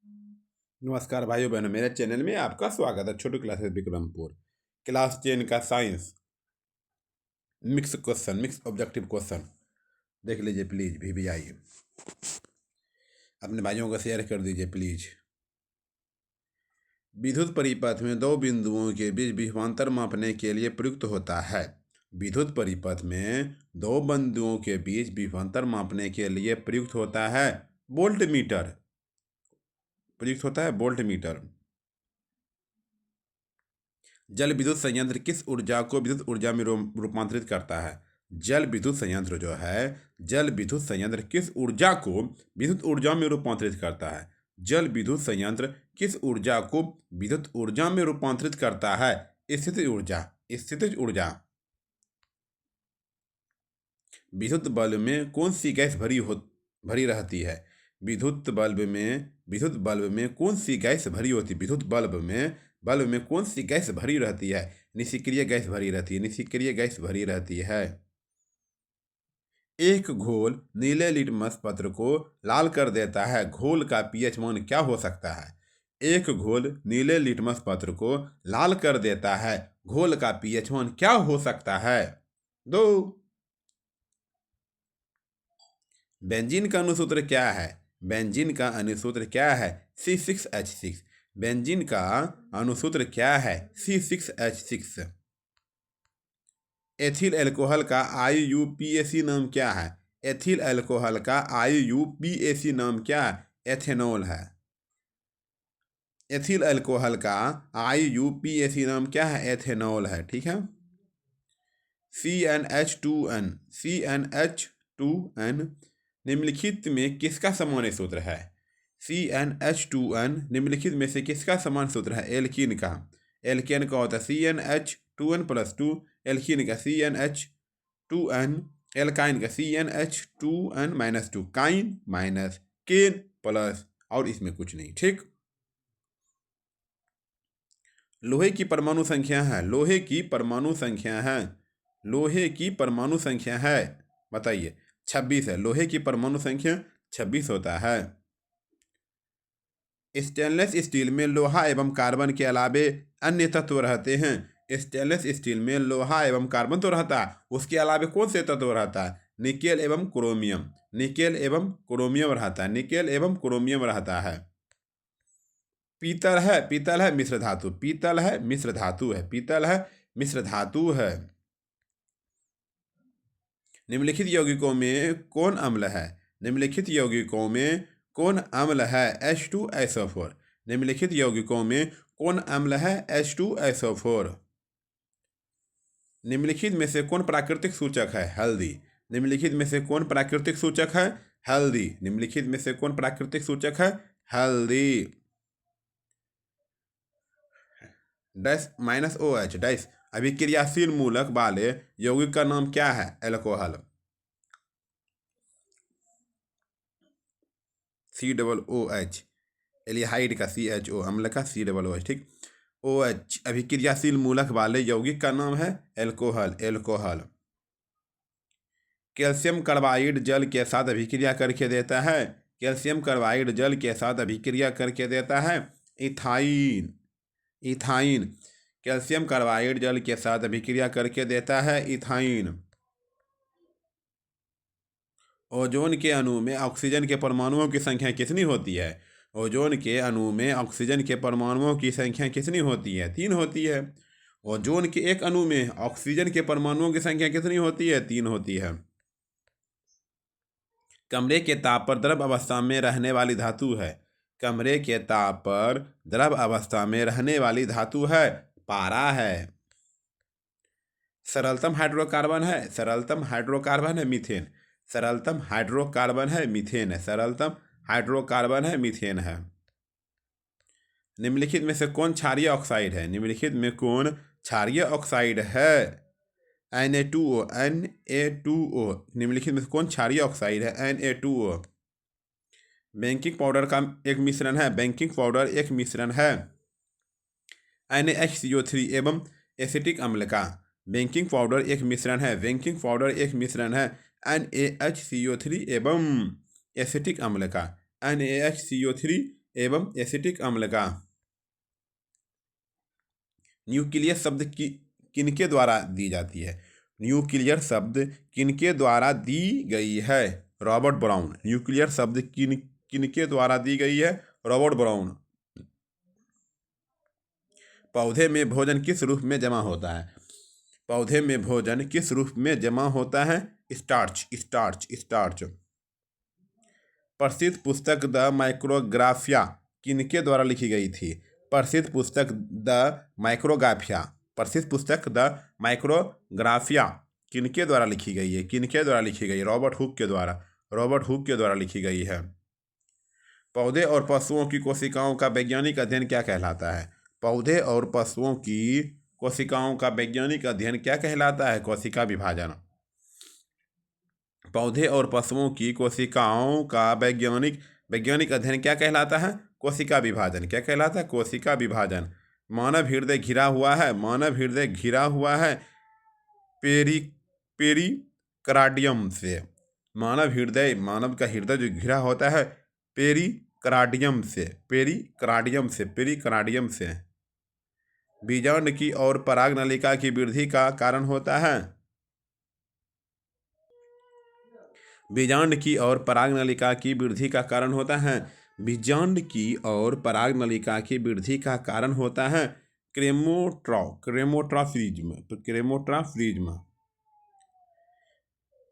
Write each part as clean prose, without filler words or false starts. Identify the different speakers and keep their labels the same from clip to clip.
Speaker 1: नमस्कार भाइयों बहनों, मेरे चैनल में आपका स्वागत है। छोटू क्लासेस विक्रमपुर क्लास 10 का साइंस मिक्स ऑब्जेक्टिव क्वेश्चन देख लीजिए प्लीज। भी आइए, अपने भाइयों को शेयर कर दीजिए प्लीज। विद्युत परिपथ में दो बिंदुओं के बीच विभवांतर मापने के लिए प्रयुक्त होता है। विद्युत परिपथ में दो बिंदुओं के बीच विभवांतर मापने के लिए प्रयुक्त होता है वोल्ट मीटर। जल विद्युत संयंत्र किस ऊर्जा को विद्युत ऊर्जा में रूपांतरित करता है? जल विद्युत संयंत्र जो है, जल विद्युत संयंत्र किस ऊर्जा को विद्युत ऊर्जा में रूपांतरित करता है? जल विद्युत संयंत्र किस ऊर्जा को विद्युत ऊर्जा में रूपांतरित करता है? स्थितिज ऊर्जा। विद्युत बल्ब में कौन सी गैस भरी रहती है? विद्युत बल्ब में कौन सी गैस भरी होती है? विद्युत बल्ब में कौन सी गैस भरी रहती है? निष्क्रिय गैस भरी रहती है। एक घोल नीले लिटमस पत्र को लाल कर देता है, घोल का पीएच मान क्या हो सकता है? एक घोल नीले लिटमस पत्र को लाल कर देता है, घोल का पीएच मान क्या हो सकता है? 2। बेंजीन का अणुसूत्र क्या है? बेंजीन का अणुसूत्र क्या है? C6H6। बेंजीन का अणुसूत्र क्या है? C6H6। एथिल अल्कोहल का IUPAC नाम क्या है? एथिल अल्कोहल का IUPAC नाम क्या है? एथेनॉल है। एथिल अल्कोहल का IUPAC नाम क्या है? एथेनॉल है। ठीक है। CnH2n निम्नलिखित में किसका सामान्य सूत्र है? CnH2n निम्नलिखित में से किसका समान सूत्र है? एल्कीन का होता है CnH2n+2, एल्कीन का CnH2n, एल्काइन का CnH2n-2, काइन माइनस केन प्लस, और इसमें कुछ नहीं। ठीक। लोहे की परमाणु संख्या है बताइए। 26 है। लोहे की परमाणु संख्या 26 होता है। स्टेनलेस स्टील में लोहा एवं कार्बन के अलावे अन्य तत्व रहते हैं। स्टेनलेस स्टील में लोहा एवं कार्बन तो रहता है, उसके अलावे कौन से तत्व रहता है? निकेल एवं क्रोमियम रहता है। पीतल है मिश्र धातु है। निम्नलिखित यौगिकों में कौन अम्ल है? H2SO4। निम्नलिखित यौगिकों में कौन अम्ल है? H2SO4। निम्नलिखित में से कौन प्राकृतिक सूचक है? हल्दी। निम्नलिखित में से कौन प्राकृतिक सूचक है? हल्दी। डैश -OH डैश अभिक्रियाशील मूलक वाले यौगिक का नाम क्या है? अल्कोहल। COOH एल्डिहाइड का CHO, अम्ल का COOH। ठीक। OH अभिक्रियाशील मूलक वाले यौगिक का नाम है अल्कोहल। कैल्शियम कार्बाइड जल के साथ अभिक्रिया करके देता है इथाइन। कैल्शियम कार्बाइड जल के साथ अभिक्रिया करके देता है इथाइन। ओजोन के अणु में ऑक्सीजन के परमाणुओं की संख्या कितनी होती है? ओजोन के अणु में ऑक्सीजन के परमाणुओं की संख्या कितनी होती है? 3 होती है। ओजोन के एक अणु में ऑक्सीजन के परमाणुओं की संख्या कितनी होती है? 3 होती है। कमरे के ताप पर द्रव अवस्था में रहने वाली धातु है। पारा है। सरलतम हाइड्रोकार्बन है मीथेन है। निम्नलिखित में से कौन क्षारीय ऑक्साइड है? Na2O। निम्नलिखित में से कौन क्षारीय ऑक्साइड है? Na2O। बेकिंग पाउडर एक मिश्रण है NaHCO3 एवं एसिटिक अम्ल का। बेकिंग पाउडर एक मिश्रण है NaHCO3 एवं एसिटिक अम्ल का। NaHCO3 एवं एसिटिक अम्ल का न्यूक्लियर शब्द किनके द्वारा दी जाती है? न्यूक्लियर शब्द किनके द्वारा दी गई है? Robert brown. न्यूक्लियर शब्द किनके द्वारा दी गई है? Robert brown. पौधे में भोजन किस रूप में जमा होता है? पौधे में भोजन किस रूप में जमा होता है? Starch starch starch. प्रसिद्ध पुस्तक द माइक्रोग्राफिया किनके द्वारा लिखी गई थी? प्रसिद्ध पुस्तक द माइक्रोग्राफिया प्रसिद्ध पुस्तक द माइक्रोग्राफिया किनके द्वारा लिखी गई है? किनके द्वारा लिखी गई? रॉबर्ट हुक के द्वारा। रॉबर्ट हुक के द्वारा लिखी गई है। पौधे और पशुओं की कोशिकाओं का वैज्ञानिक अध्ययन क्या कहलाता है? पौधे और पशुओं की कोशिकाओं का वैज्ञानिक अध्ययन क्या कहलाता है? कोशिका विभाजन। पौधे और पशुओं की कोशिकाओं का वैज्ञानिक अध्ययन क्या कहलाता है? कोशिका विभाजन। क्या कहलाता है? कोशिका विभाजन। मानव हृदय घिरा हुआ है। मानव हृदय घिरा हुआ है पेरिकार्डियम से। मानव का हृदय जो घिरा होता है पेरिकार्डियम से। बीजांड की और पराग नलिका की वृद्धि का कारण होता है? बीजांड की और पराग नलिका की वृद्धि का कारण होता है? बीजांड की और पराग नलिका की वृद्धि का कारण होता है क्रेमोट्राफिज्म। तो क्रेमोट्राफिज्म।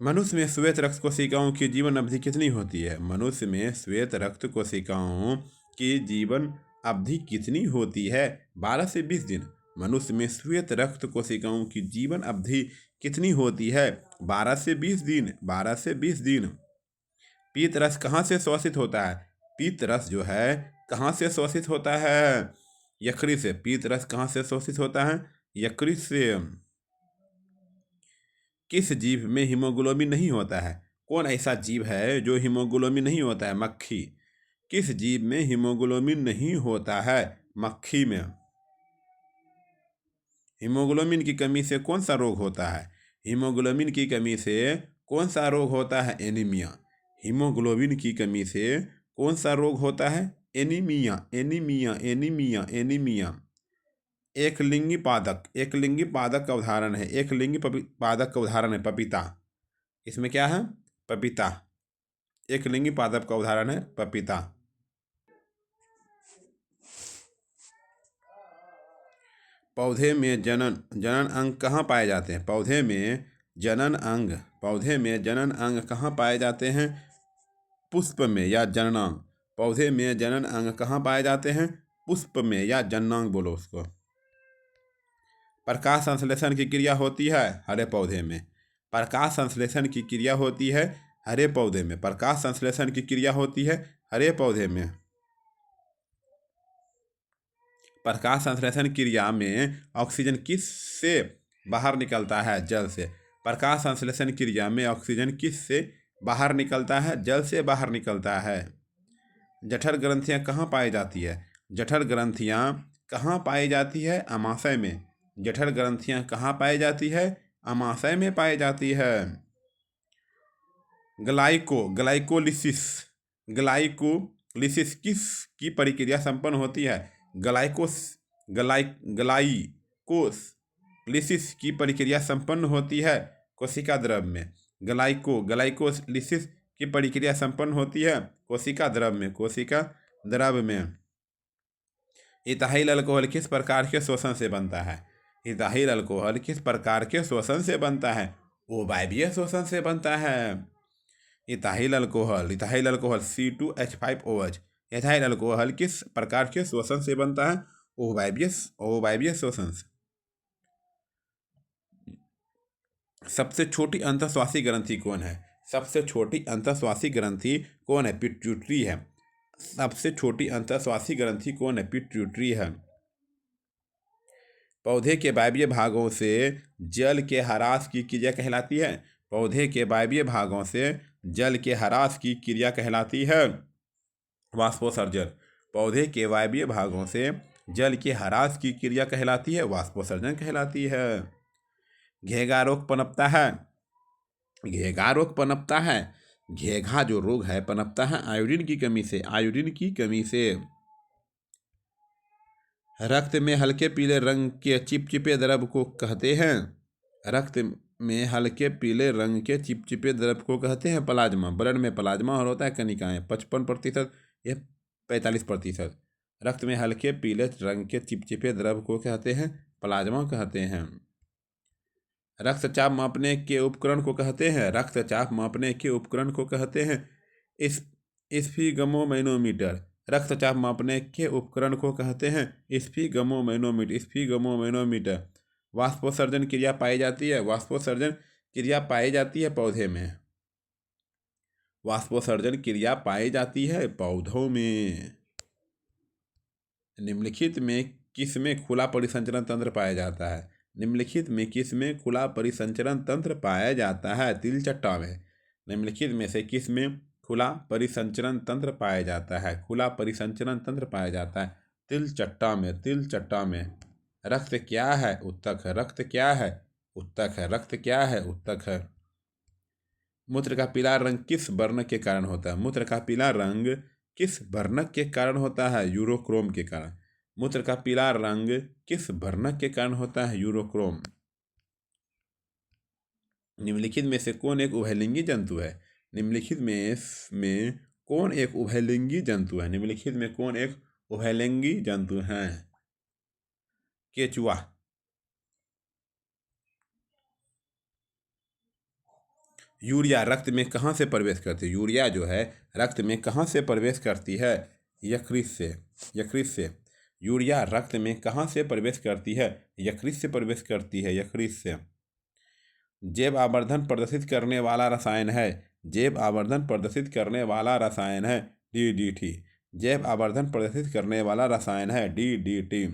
Speaker 1: मनुष्य में श्वेत रक्त कोशिकाओं की जीवन अवधि कितनी होती है? मनुष्य में श्वेत रक्त कोशिकाओं की जीवन अवधि कितनी होती है? 12 से 20 दिन। मनुष्य में श्वेत रक्त कोशिकाओं की जीवन अवधि कितनी होती है? 12 से 20 दिन। 12 से 20 दिन। पीत रस कहाँ से शोषित होता है? पीत रस जो है कहाँ से शोषित होता है? यकृत से। पीत रस कहाँ से शोषित होता है? यकृत से। किस जीव में हीमोग्लोबिन नहीं होता है? कौन ऐसा जीव है जो हीमोग्लोबिन नहीं होता है? मक्खी। किस जीव में हीमोग्लोबिन नहीं होता है? मक्खी में। हीमोग्लोबिन की कमी से कौन सा रोग होता है? हीमोग्लोबिन की कमी से कौन सा रोग होता है? एनीमिया। हीमोग्लोबिन की कमी से कौन सा रोग होता है? Anaemia anaemia anaemia anaemia. एक लिंगी पादक का उदाहरण है। एक लिंगी पादक का उदाहरण है पपीता। इसमें क्या है? पपीता। एक लिंगी पादप का उदाहरण है पपीता। पौधे में जनन अंग कहाँ पाए जाते हैं? पौधे में जनन अंग कहाँ पाए जाते हैं? पुष्प में या जननांग। पौधे में जनन अंग कहाँ पाए जाते हैं? पुष्प में या जननांग बोलो उसको। प्रकाश संश्लेषण की क्रिया होती है हरे पौधे में। प्रकाश संश्लेषण की क्रिया होती है हरे पौधे में। प्रकाश संश्लेषण की क्रिया होती है हरे पौधे में। प्रकाश संश्लेषण क्रिया में ऑक्सीजन किस से बाहर निकलता है? जल से। प्रकाश संश्लेषण क्रिया में ऑक्सीजन किस से बाहर निकलता है? जल से बाहर निकलता है। जठर ग्रंथियां कहाँ पाई जाती है? जठर ग्रंथियां कहाँ पाई जाती है? अमाशय में। जठर ग्रंथियां कहाँ पाई जाती है? अमाशय में पाई जाती है। ग्लाइकोलिसिस किस की प्रक्रिया संपन्न होती है? ग्लाइकोलिसिस की प्रक्रिया संपन्न होती है कोशिका द्रव में। ग्लाइकोलिसिस की प्रक्रिया संपन्न होती है कोशिका द्रव में। इथाइल अल्कोहल किस प्रकार के शोषण से बनता है? इथाइल अल्कोहल किस प्रकार के शोषण से बनता है? अवायवीय शोषण से बनता है। Ethyl alcohol C2H5OH। Ethyl alcohol किस प्रकार के शोषण से बनता है? अवायवीय शोषण से। सबसे छोटी अंतःश्वासी ग्रंथि कौन है? सबसे छोटी अंतःश्वासी ग्रंथि कौन है? पिट्यूटरी है। सबसे छोटी अंतःश्वासी ग्रंथि कौन है? पिट्यूटरी है। पौधे के वायवीय भागों से जल के ह्रास की क्रिया कहलाती है। पौधे के वायवीय भागों से जल के ह्रास की क्रिया कहलाती है वाष्पोत्सर्जन। पौधे के वायवीय भागों से जल के ह्रास की क्रिया कहलाती है वाष्पोत्सर्जन कहलाती है। घेंघा रोग पनपता है। घेघा जो रोग है पनपता है आयोडीन की कमी से, आयोडीन की कमी से। रक्त में हल्के पीले रंग के चिपचिपे द्रव को कहते हैं, रक्त में हल्के पीले रंग के चिपचिपे द्रव को कहते हैं प्लाज्मा। ब्लड में प्लाज्मा और होता है कनिकाएं 55% या 45%। रक्त में हल्के पीले रंग के चिपचिपे द्रव को कहते हैं प्लाज्मा कहते हैं। रक्तचाप मापने के उपकरण को कहते हैं, रक्तचाप मापने के उपकरण को कहते हैं इस स्फिगमोमैनोमीटर। रक्तचाप मापने के उपकरण को कहते हैं स्फिगमोमैनोमीटर, स्फिगमोमैनोमीटर। वाष्पोत्सर्जन क्रिया पाई जाती है, वाष्पोत्सर्जन क्रिया पाई जाती है पौधे में, वाष्पोत्सर्जन क्रिया पाई जाती है पौधों में। निम्नलिखित में किस में खुला परिसंचरण तंत्र पाया जाता है, निम्नलिखित में किस में खुला परिसंचरण तंत्र पाया जाता है, तिलचट्टा में। निम्नलिखित में से किस में खुला परिसंचरण तंत्र पाया जाता है, खुला परिसंचरण तंत्र पाया जाता है तिलचट्टा में, तिलचट्टा में। रक्त क्या है, उत्तक है। रक्त क्या है, उत्तक है। रक्त क्या है, उत्तक है। मूत्र का पीला रंग किस वर्णक के कारण होता है, मूत्र का पीला रंग किस वर्णक के कारण होता है, यूरोक्रोम के कारण। मूत्र का पीला रंग किस वर्णक के कारण होता है, यूरोक्रोम। निम्नलिखित में से कौन एक उभयलिंगी जंतु है, निम्नलिखित में कौन एक उभयलिंगी जंतु है, निम्नलिखित में कौन एक उभयलिंगी जंतु है, केचुआ। यूरिया रक्त में कहाँ से प्रवेश करती है, यूरिया जो है रक्त में कहाँ से प्रवेश करती है, यकृत से, यकृत से। यूरिया रक्त में कहाँ से प्रवेश करती है, यकृत से प्रवेश करती है, यकृत से। जैव आवर्धन प्रदर्शित करने वाला रसायन है, जैव आवर्धन प्रदर्शित करने वाला रसायन है DDT। जैव आवर्धन प्रदर्शित करने वाला रसायन है DDT।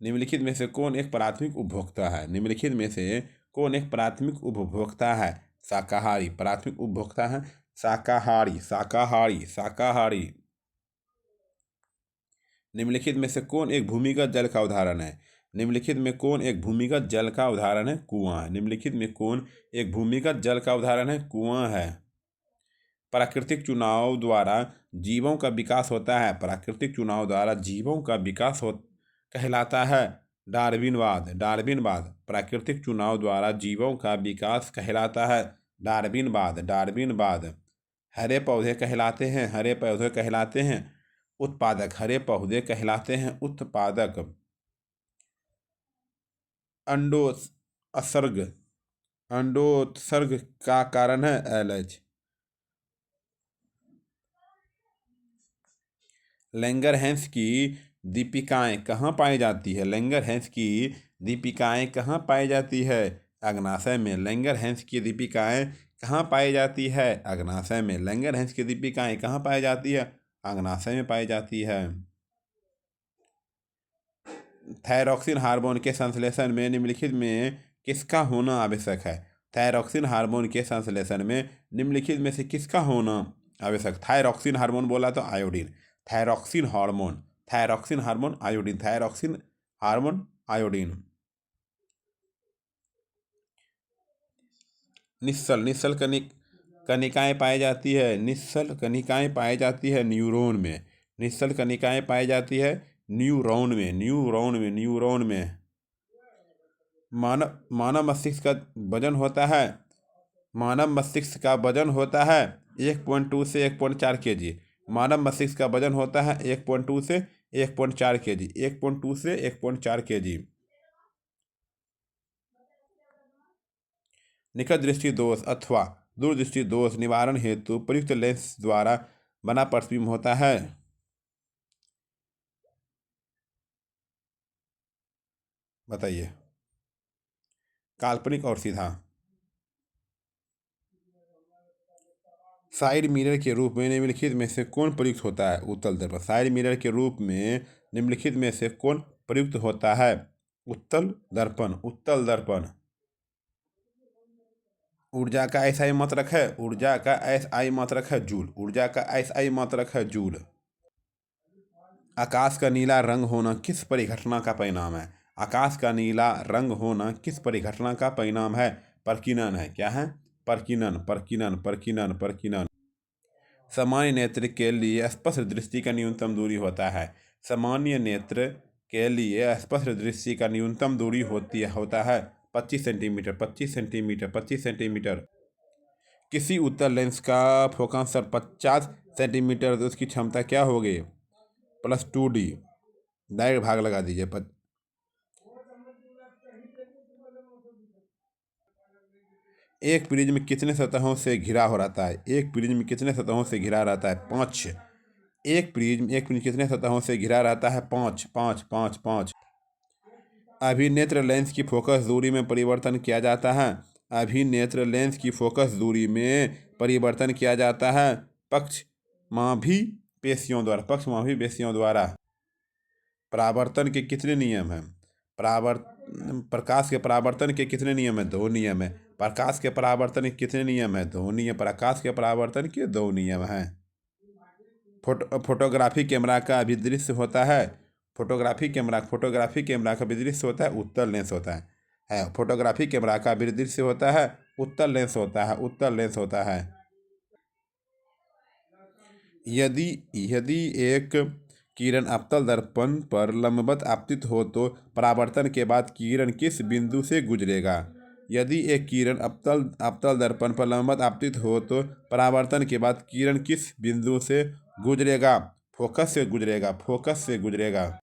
Speaker 1: निम्नलिखित में से कौन एक प्राथमिक उपभोक्ता है, निम्नलिखित में से कौन एक प्राथमिक उपभोक्ता है, शाकाहारी। प्राथमिक उपभोक्ता है शाकाहारी, शाकाहारी, शाकाहारी। निम्नलिखित में से कौन एक भूमिगत जल का उदाहरण है, निम्नलिखित में कौन एक भूमिगत जल का उदाहरण है, कुआं है। निम्नलिखित में कौन एक भूमिगत जल का उदाहरण है, कुआं है। प्राकृतिक चुनाव द्वारा जीवों का विकास होता है, प्राकृतिक चुनाव द्वारा जीवों का विकास कहलाता है डार्विनवाद, डार्विनवाद। प्राकृतिक चुनाव द्वारा जीवों का विकास कहलाता है डार्विनवाद, डार्विनवाद। हरे पौधे कहलाते हैं, हरे पौधे कहलाते हैं उत्पादक, हरे पौधे कहलाते हैं उत्पादक। अंडोत्सर्ग, अंडोत्सर्ग का कारण है LH। लैंगरहैंस की दीपिकाएं कहाँ पाई जाती है, लैंगरहैंस की दीपिकाएं कहाँ पाई जाती है, अग्नाशय में। लैंगरहैंस की दीपिकाएं कहाँ पाई जाती है, अग्नाशय में। लैंगरहैंस की दीपिकाएं कहाँ पाई जाती है, अग्नाशय में पाई जाती है। थायरॉक्सिन हार्मोन के संश्लेषण में निम्नलिखित में किसका होना आवश्यक है, थायरॉक्सिन हार्मोन के संश्लेषण में निम्नलिखित में से किसका होना आवश्यक। थायरॉक्सिन हार्मोन बोला तो iodine, thyroxine hormone, thyroxine hormone iodine, thyroxine hormone iodine. निश्चल, निश्चल कनिकाएं पाई जाती है, निश्चल कनिकाएं पाई जाती है न्यूरॉन में, निश्चल कनिकाएं पाई जाती है न्यूरॉन में, न्यूरॉन में, न्यूरॉन में। मानव मस्तिष्क का वजन होता है, मानव मस्तिष्क का वजन होता है 1.2 से 1.4 kg। मानव मस्तिष्क का वजन होता है 1.2 से 1.4 kg, 1.2 से 1.4 kg। निकट दृष्टि दोष अथवा दूरदृष्टि दोष निवारण हेतु प्रयुक्त लेंस द्वारा बना प्रतिबिंब होता है। बताइए। काल्पनिक और सीधा। साइड मिरर के रूप में निम्नलिखित में से कौन प्रयुक्त होता है, उत्तल दर्पण। साइड मिरर के रूप में निम्नलिखित में से कौन प्रयुक्त होता है, उत्तल दर्पण, उत्तल दर्पण। ऊर्जा का SI मात्रक है, ऊर्जा का SI मात्रक है जूल, ऊर्जा का SI मात्रक है जूल। आकाश का नीला रंग होना किस परिघटना का परिणाम है, आकाश का नीला रंग होना किस परिघटना का परिणाम है, प्रकीर्णन है। क्या है, परकीनन परकीनन परकीनन परकीनन। सामान्य नेत्र के लिए स्पष्ट दृष्टि का न्यूनतम दूरी होता है। सामान्य नेत्र के लिए स्पष्ट दृष्टि का न्यूनतम दूरी होता है 25 सेंटीमीटर 25 सेंटीमीटर 25 सेंटीमीटर। किसी उत्तल लेंस का फोकस 50 सेंटीमीटर तो उसकी क्षमता क्या होगी? +2D। डायरेक्ट भाग लगा दीजिए। एक प्रिज्म कितने सतहों से घिरा हो रहता है? एक प्रिज्म कितने सतहों से घिरा रहता है? 5। एक प्रिज्म कितने सतहों से घिरा रहता है? 5 5 5 5। अभिनेत्र लेंस की फोकस दूरी में परिवर्तन किया जाता है। अभिनेत्र लेंस की फोकस दूरी में परिवर्तन किया जाता है पक्षमाभी पेशियों द्वारा। परावर्तन के कितने नियम हैं? प्रकाश के परावर्तन के कितने नियम हैं? 2 नियम है। प्रकाश के परावर्तन के कितने नियम हैं? 2 नियम। प्रकाश के परावर्तन के 2 नियम हैं। फोटोग्राफी कैमरा का अभिदृश्य होता है। फोटोग्राफी कैमरा का अभिदृश्य होता है उत्तल लेंस होता है। फोटोग्राफी कैमरा का अभिदृश्य होता है उत्तल लेंस होता है। यदि एक किरण अवतल दर्पण पर लंबवत आपतित हो तो परावर्तन के बाद किरण किस बिंदु से गुजरेगा? यदि एक किरण अवतल दर्पण पर लंबवत आपतित हो तो परावर्तन के बाद किरण किस बिंदु से गुजरेगा? फोकस से गुजरेगा।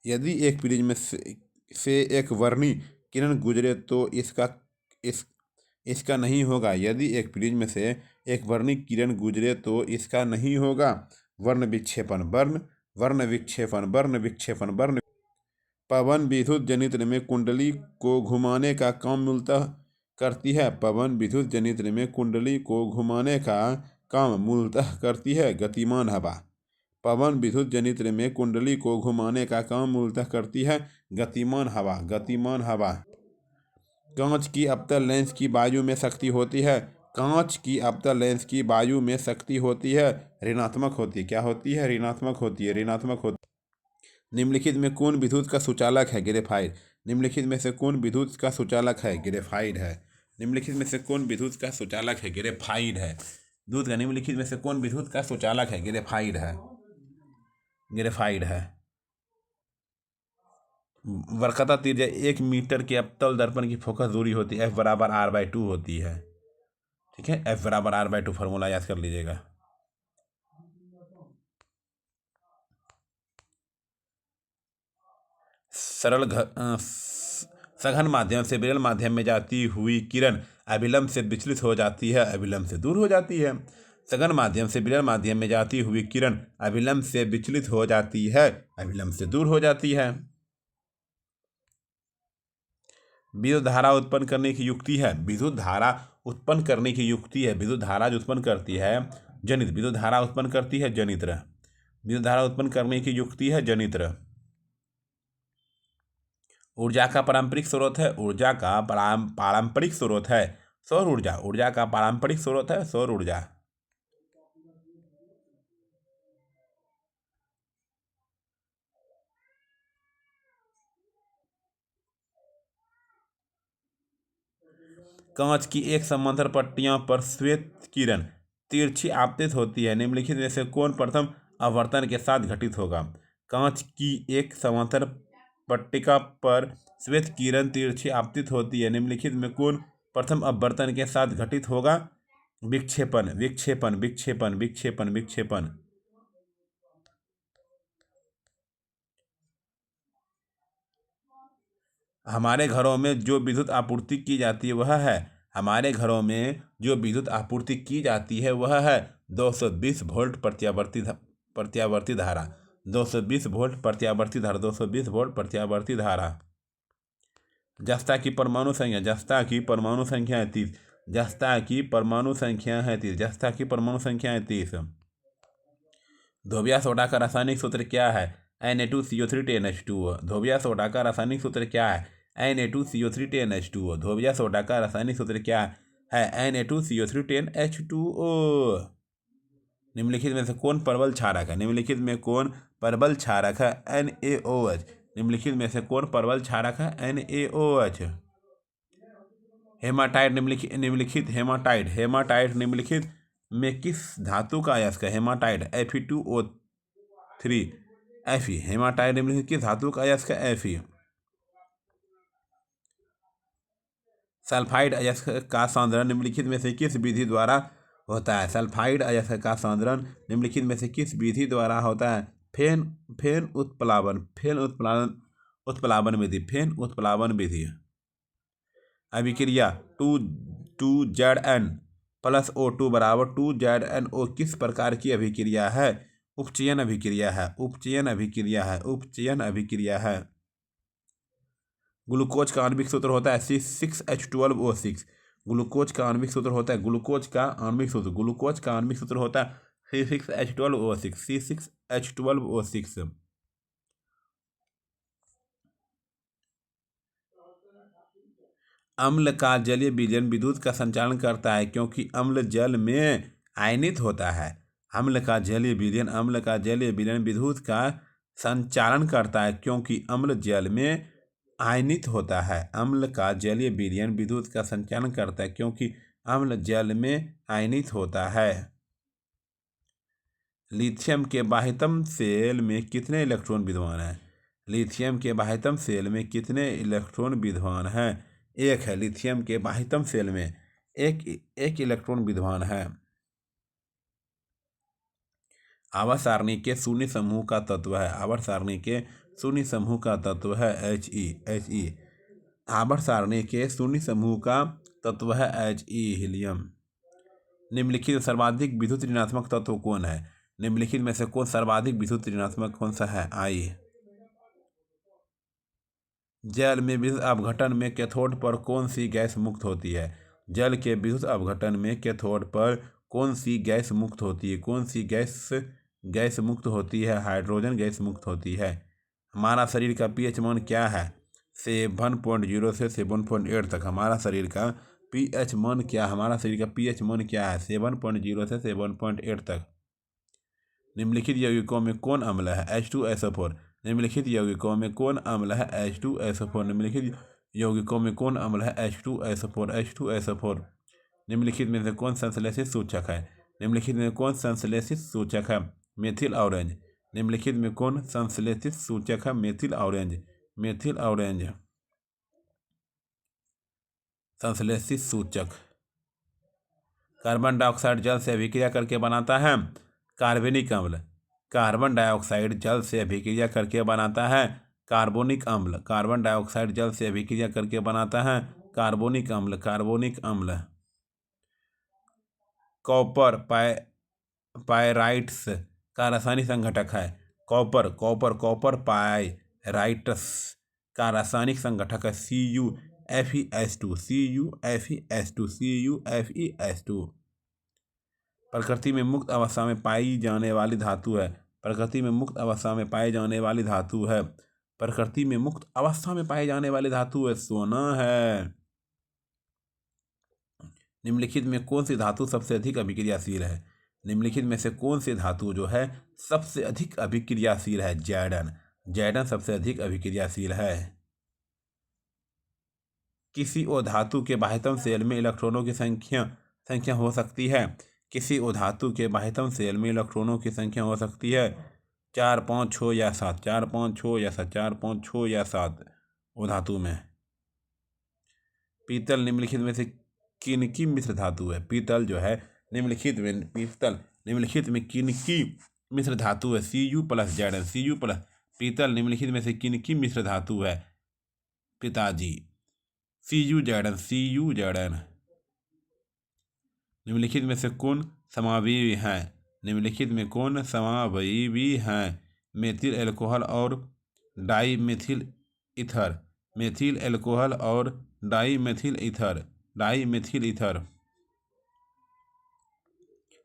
Speaker 1: यदि एक प्रिज्म से एक वर्णी किरण गुजरे तो इसका नहीं होगा। यदि एक प्रिज्म से एक वर्णी किरण गुजरे तो इसका नहीं होगा। वर्ण विक्षेपण। पवन विद्युत जनित्र में कुंडली को घुमाने का काम मूलतः करती है। पवन विद्युत जनित्र में कुंडली को घुमाने का काम मूलतः करती है गतिमान हवा। पवन विद्युत जनित्र में कुंडली को घुमाने का काम मूलतः करती है गतिमान हवा। कांच की अवतल लेंस की वायु में शक्ति होती है। कांच की अवतल लेंस की वायु में शक्ति होती है ऋणात्मक होती है। क्या होती है? ऋणात्मक होती है। निम्नलिखित में कौन विद्युत का सुचालक है? ग्रेफाइट। निम्नलिखित में से कौन विद्युत का सुचालक है? ग्रेफाइट है। निम्नलिखित में से कौन विद्युत का सुचालक है? ग्रेफाइट है। दूध का निम्नलिखित में से कौन विद्युत का सुचालक है? ग्रेफाइट है। वक्रता त्रिज्या 1 मीटर के अवतल दर्पण की फोकस दूरी होती है F = R/2 होती है। ठीक है, F = R/2 फॉर्मूला याद कर लीजिएगा। सघन माध्यम से विरल माध्यम में जाती हुई किरण अविलंब से विचलित हो जाती है, अविलंब से दूर हो जाती है। सघन माध्यम से विरल माध्यम में जाती हुई किरण अविलंब से विचलित हो जाती है, अविलंब से दूर हो जाती है। विद्युत धारा उत्पन्न करने की युक्ति है। विद्युत धारा उत्पन्न करने की युक्ति है। विद्युत धारा जो उत्पन्न करती है जनित्र। विद्युत धारा उत्पन्न करती है जनित्र। विद्युत धारा उत्पन्न करने की युक्ति है जनित्र। ऊर्जा का पारंपरिक स्रोत है। ऊर्जा का पारंपरिक स्रोत है सौर ऊर्जा। ऊर्जा का पारंपरिक स्रोत है सौर ऊर्जा। कांच की एक समांतर पट्टियों पर श्वेत किरण तिरछी आपतित होती है। निम्नलिखित में से कौन प्रथम अपवर्तन के साथ घटित होगा? कांच की एक समांतर पट्टिका पर श्वेत किरण तिरछी आपतित होती है। निम्नलिखित में कौन प्रथम अपवर्तन के साथ घटित होगा? विक्षेपण। हमारे घरों में जो विद्युत आपूर्ति की जाती है वह है हमारे घरों में जो विद्युत आपूर्ति की जाती है वह है 220 वोल्ट प्रत्यावर्ती धारा। 220 वोल्ट प्रत्यावर्ती धारा। 220 वोल्ट प्रत्यावर्ती धारा। जस्ता की परमाणु संख्या। जस्ता की परमाणु संख्या है 30। जस्ता की परमाणु संख्या है 30। जस्ता की परमाणु संख्या है 30। धोबिया सोडा का रासायनिक सूत्र क्या है? Na2CO3 10H2O। धोबिया सोडा का रासायनिक सूत्र क्या है? Na2CO3 10H2O। धोबिया सोडा का रासायनिक सूत्र क्या है? Na2CO3 10H2O। निम्नलिखित में से कौन परवल क्षारक है? निम्नलिखित में कौन परवल क्षारक है? NaOH। निम्नलिखित में से कौन परवल क्षारक है? NaOH। हेमाटाइट निम्नलिखित हेमाटाइट निम्नलिखित में किस धातु का अयस्क है? Haematite Fe2O3 Fe। हेमाटाइट निम्नलिखित किस धातु का अयस्क है? Fe। सल्फाइड अयस्क का सांद्रण निम्नलिखित में से किस विधि द्वारा होता है? सल्फाइड अयस्क का सांद्रण निम्नलिखित में से किस विधि द्वारा होता है? फेन उत्प्लावन विधि। अभिक्रिया 2Zn + O2 = 2ZnO किस प्रकार की अभिक्रिया है? उपचयन अभिक्रिया है। ग्लूकोज का आणविक सूत्र होता है C6H12O6। ग्लूकोज का आणविक सूत्र होता है C6H12O6। अम्ल का जलीय विलयन विद्युत का संचालन करता है क्योंकि अम्ल जल में आयनित होता है। अम्ल का जलीय विलयन विद्युत का संचालन करता है क्योंकि अम्ल जल में आयनित होता है। अम्ल का जलीय विलयन विद्युत का संचालन करता है क्योंकि अम्ल जल में आयनित होता है। लिथियम के बाह्यतम शेल में कितने इलेक्ट्रॉन विद्यमान हैं? लिथियम के बाह्यतम शेल में कितने इलेक्ट्रॉन विद्यमान हैं? एक है। लिथियम के बाह्यतम शेल में एक इलेक्ट्रॉन विद्यमान है। आवर्त सारणी के शून्य समूह का तत्व है। आवर्त सारणी के शून्य समूह का तत्व है He। आवर्त सारणी के शून्य समूह का तत्व है He हीलियम। निम्नलिखित सर्वाधिक विद्युत ऋणात्मक तत्व कौन है? निम्नलिखित में से कौन सर्वाधिक विद्युत ऋणात्मक कौन सा है? I। जल में विद्युत अपघटन में कैथोड पर कौन सी गैस मुक्त होती है? जल के विद्युत अपघटन में कैथोड पर कौन सी गैस मुक्त होती है? कौन सी गैस मुक्त होती है? हाइड्रोजन गैस मुक्त होती है। हमारा शरीर का pH मान क्या है? 7.0 से 7.8 तक। हमारा शरीर का pH मान क्या है? 7.0 से 7.8 तक। निम्नलिखित यौगिकों में कौन अम्ल है? H2SO4। निम्नलिखित यौगिकों में कौन अम्ल है? H2SO4। निम्नलिखित यौगिकों में कौन अम्ल है? H2SO4। निम्नलिखित में से कौन संश्लेषित सूचक है? निम्नलिखित में कौन संश्लेषित सूचक है? Methyl orange. निम्नलिखित में कौन संश्लेषित सूचक है? मेथिल ऑरेंज संश्लेषित सूचक। कार्बन डाइऑक्साइड जल से अभिक्रिया करके बनाता है कार्बनिक अम्ल। कार्बन डाइऑक्साइड जल से अभिक्रिया करके बनाता है कार्बोनिक अम्ल। कार्बन डाइऑक्साइड जल से अभिक्रिया करके बनाता है कार्बोनिक अम्ल। कॉपर पायराइट्स का रासायनिक संघटक है। कॉपर पायराइट्स का रासायनिक संघटक है CuFeS2। प्रकृति में मुक्त अवस्था में पाई जाने वाली धातु है। प्रकृति में मुक्त अवस्था में पाई जाने वाली धातु है सोना है। निम्नलिखित में कौन सी धातु सबसे अधिक अभिक्रियाशील है? निम्नलिखित में से कौन सी धातु जो है सबसे अधिक अभिक्रियाशील है? जैडन सबसे अधिक अभिक्रियाशील है। किसी और धातु के बाह्यतम शेल में इलेक्ट्रॉनों की संख्या हो सकती है। किसी और धातु के बाह्यतम शेल में इलेक्ट्रॉनों की संख्या हो सकती है 4, 5, 6 या 7। 4, 5, 6 या 7 वो धातु में। पीतल निम्नलिखित में से किनकी मिश्र धातु है? पीतल जो है निम्नलिखित में किनकी मिश्र धातु है? Cu+Zn। पीतल निम्नलिखित में से किनकी मिश्र धातु है? पिताजी। Cu_Zn। निम्नलिखित में से कौन समावयवी हैं? निम्नलिखित में कौन समावयवी हैं? मेथिल अल्कोहल और डाईमेथिल ईथर। मेथिल अल्कोहल और डाईमेथिल ईथर।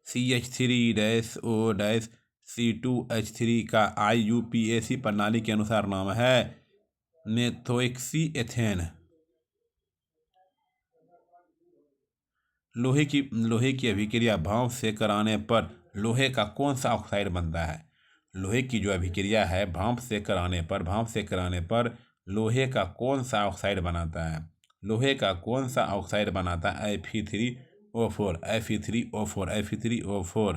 Speaker 1: CH3-O-C2H3 का IUPAC प्रणाली के अनुसार नाम है मेथोक्सीएथेन। लोहे की अभिक्रिया भाप से कराने पर लोहे का कौन सा ऑक्साइड बनता है? लोहे की जो अभिक्रिया है भाप से कराने पर लोहे का कौन सा ऑक्साइड बनाता है? लोहे का कौन सा ऑक्साइड बनाता है Fe3O4 Fe3O4 Fe3O4।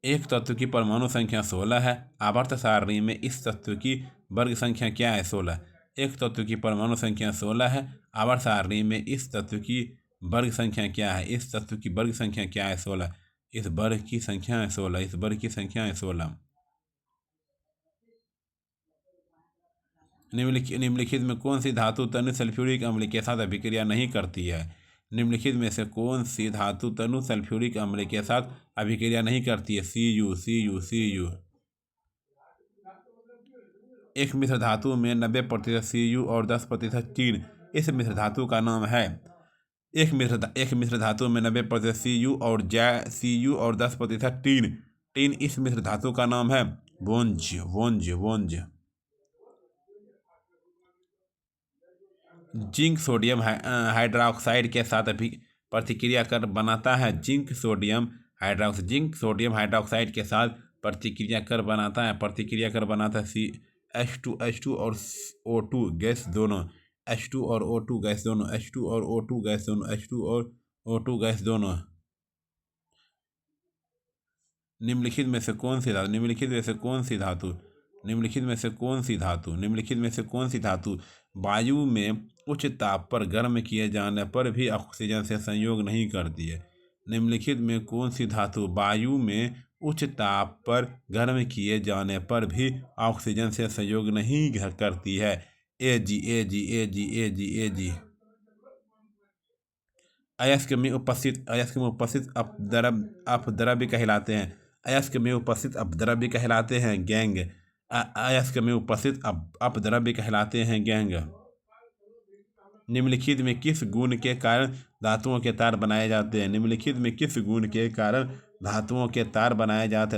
Speaker 1: एक तत्व की परमाणु संख्या 16 है। आवर्त सारणी में इस तत्व की वर्ग संख्या क्या है? 16। एक तत्व की परमाणु संख्या 16 है। आवर्त सारणी में इस तत्व की वर्ग संख्या क्या है? इस तत्व की वर्ग संख्या क्या है? 16। इस वर्ग की संख्या है 16। इस वर्ग की संख्या है 16। निम्नलिखित में कौन सी धातु तनु सल्फ्यूरिक अम्ल के साथ अभिक्रिया नहीं करती है? निम्नलिखित में से कौन सी धातु तनु सल्फ्यूरिक अम्ल के साथ अभिक्रिया नहीं करती है? Cu। एक मिश्र धातु में 90% Cu और 10% टीन इस मिश्र धातु का नाम है। एक मिश्र धातु में 90% Cu और 10% टीन इस मिश्र धातु का नाम है। वोंज। जिंक सोडियम हाइड्रोक्साइड के साथ प्रतिक्रिया कर बनाता है। जिंक सोडियम हाइड्रोक्साइड के साथ प्रतिक्रिया कर बनाता है H2 और O2 गैस दोनों। H2 और O2 गैस दोनों। निम्नलिखित में से कौन सी धातु वायु में उच्च ताप पर गर्म किए जाने पर भी ऑक्सीजन से संयोग नहीं करती है? निम्नलिखित में कौन सी धातु वायु में उच्च ताप पर गर्म किए जाने पर भी ऑक्सीजन से संयोग नहीं करती है? Ag। अयस्क में उपस्थित अपद्रव्य कहलाते हैं। गैंग। अयस्क में उपस्थित अपद्रव्य कहलाते हैं गैंग। निम्नलिखित में किस गुण के कारण धातुओं के तार बनाए जाते हैं? निम्नलिखित में किस गुण के कारण धातुओं के तार बनाए जाते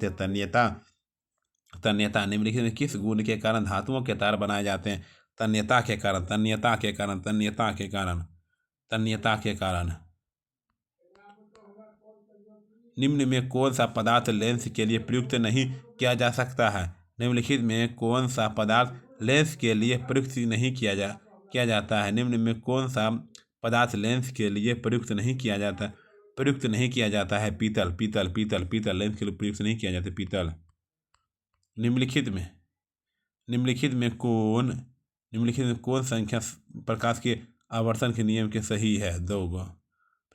Speaker 1: हैं? तन्यता। निम्नलिखित में किस गुण के कारण धातुओं के तार बनाए जाते हैं? तन्यता के कारण। निम्न में कौन सा पदार्थ लेंस के लिए प्रयुक्त नहीं किया जा सकता है? निम्नलिखित में कौन सा पदार्थ लेंस के लिए प्रयुक्त नहीं किया जाता है? निम्न में कौन सा पदार्थ लेंस के लिए प्रयुक्त नहीं किया जाता है? पीतल। लेंस के लिए प्रयुक्त नहीं किया जाता पीतल। निम्नलिखित में कौन संख्या प्रकाश के आवर्तन के नियम के सही है? 2 गो।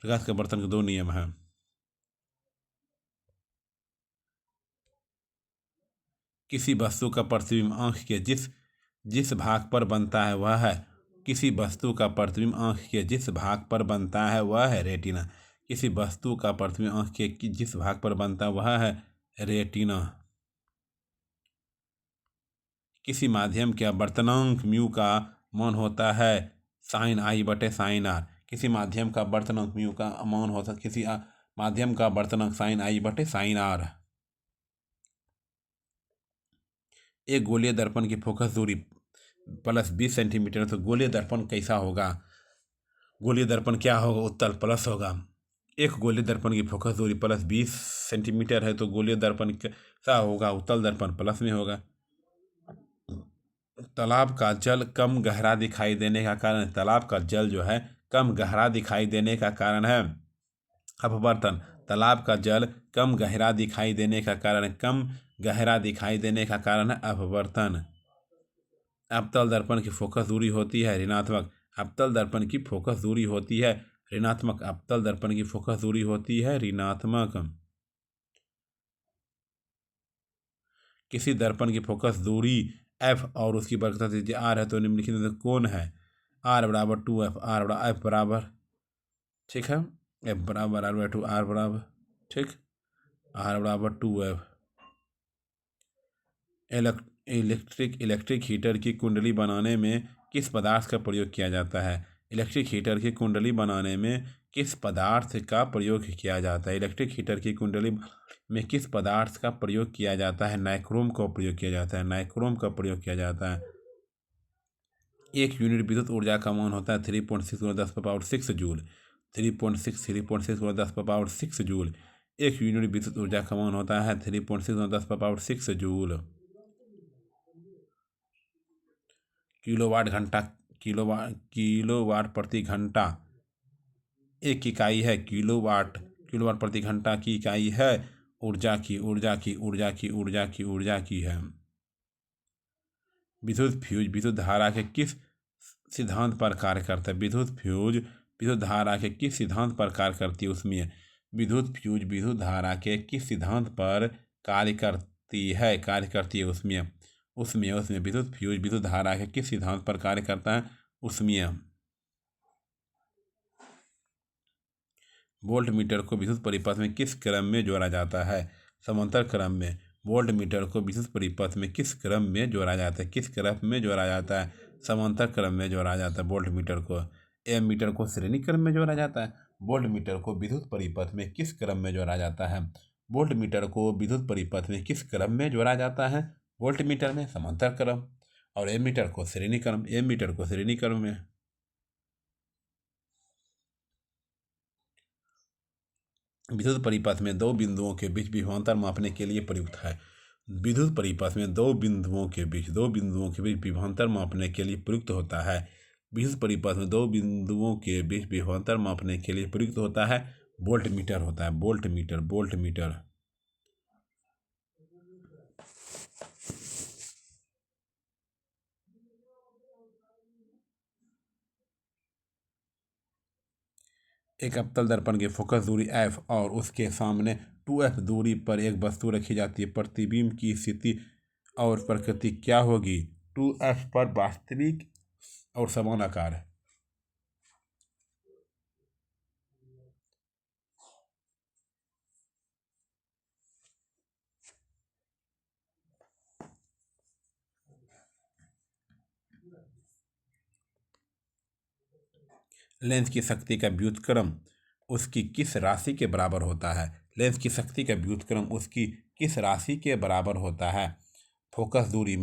Speaker 1: प्रकाश के आवर्तन के 2 नियम है। किसी वस्तु का प्रतिबिंब आंख के जिस भाग पर बनता है वह है रेटिना। किसी वस्तु का प्रतिबिंब आंख के जिस भाग पर बनता है वह है रेटिना। किसी माध्यम के आवर्तनांक म्यू का मान होता है sin I बटे sin R। किसी माध्यम का आवर्तनांक म्यू का मान होता है sin I बटे sin R। एक गोलीय दर्पण की फोकस दूरी प्लस 20 सेंटीमीटर तो गोलीय दर्पण कैसा होगा? गोलीय दर्पण क्या होगा? उत्तल प्लस होगा। एक गोलीय दर्पण की फोकस दूरी प्लस 20 सेंटीमीटर है तो गोलीय दर्पण कैसा होगा? उत्तल दर्पण प्लस में होगा। तालाब का जल कम गहरा दिखाई देने का कारण है अपवर्तन। तालाब का जल कम गहरा दिखाई देने का कारण है अपवर्तन। अवतल दर्पण की फोकस दूरी होती है ऋणात्मक। अवतल दर्पण की फोकस दूरी होती है ऋणात्मक। किसी दर्पण की फोकस दूरी f और उसकी वक्रता त्रिज्या r है तो निम्नलिखित में कौन है? r बराबर 2f। f बराबर ठीक है f बराबर r 2 r बराबर ठीक r बराबर 2f। इलेक्ट्रिक हीटर की कुंडली बनाने में किस पदार्थ का प्रयोग किया जाता है? इलेक्ट्रिक हीटर की कुंडली बनाने में किस पदार्थ का प्रयोग किया जाता है? इलेक्ट्रिक हीटर की कुंडली में किस पदार्थ का प्रयोग किया जाता है? नाइक्रोम का प्रयोग किया जाता है। एक यूनिट विद्युत ऊर्जा का मान होता है 3.6 × 10⁻6 जूल। 3.6 × 10⁻6 जूल। एक यूनिट विद्युत ऊर्जा का मान होता है 3.6 × 10⁻6 जूल। किलोवाट घंटा, किलोवाट प्रति घंटा एक इकाई है। किलोवाट प्रति घंटा की इकाई है ऊर्जा की है। विद्युत फ्यूज विद्युत धारा के किस सिद्धांत पर कार्य करता है? विद्युत फ्यूज विद्युत धारा के किस सिद्धांत पर कार्य करती है? उसमें विद्युत फ्यूज विद्युत धारा के किस सिद्धांत पर कार्य करती है? उसमें विद्युत फ्यूज विद्युत धारा के किस सिद्धांत पर कार्य करता है? उसमें वोल्ट मीटर को विद्युत परिपथ में किस क्रम में जोड़ा जाता है? समांतर क्रम में। वोल्ट मीटर को विद्युत परिपथ में किस क्रम में जोड़ा जाता है? किस क्रम में जोड़ा जाता है? समांतर क्रम में जोड़ा जाता है वोल्ट मीटर को। एम मीटर को श्रेणी क्रम में जोड़ा जाता है। वोल्ट मीटर को विद्युत परिपथ में किस क्रम में जोड़ा जाता है? वोल्ट मीटर को विद्युत परिपथ में किस क्रम में जोड़ा जाता है? वोल्ट मीटर में समांतर क्रम। और एम मीटर को श्रेणी क्रम में। विद्युत परिपथ में दो बिंदुओं के बीच विभवांतर मापने के लिए प्रयुक्त है। विद्युत परिपथ में दो बिंदुओं के बीच विभवांतर मापने के लिए प्रयुक्त होता है। विद्युत परिपथ में दो बिंदुओं के बीच विभवांतर मापने के लिए प्रयुक्त होता है वोल्ट मीटर होता है। Volt meter. एक अवतल दर्पण की फोकस दूरी f और उसके सामने 2f दूरी पर एक वस्तु रखी जाती है। प्रतिबिंब की स्थिति और प्रकृति क्या होगी? 2f पर वास्तविक और समान आकार। लेंस की शक्ति का व्युत्क्रम उसकी किस राशि के बराबर होता है? लेंस की शक्ति का व्युत्क्रम उसकी किस राशि के बराबर होता है? फोकस दूरी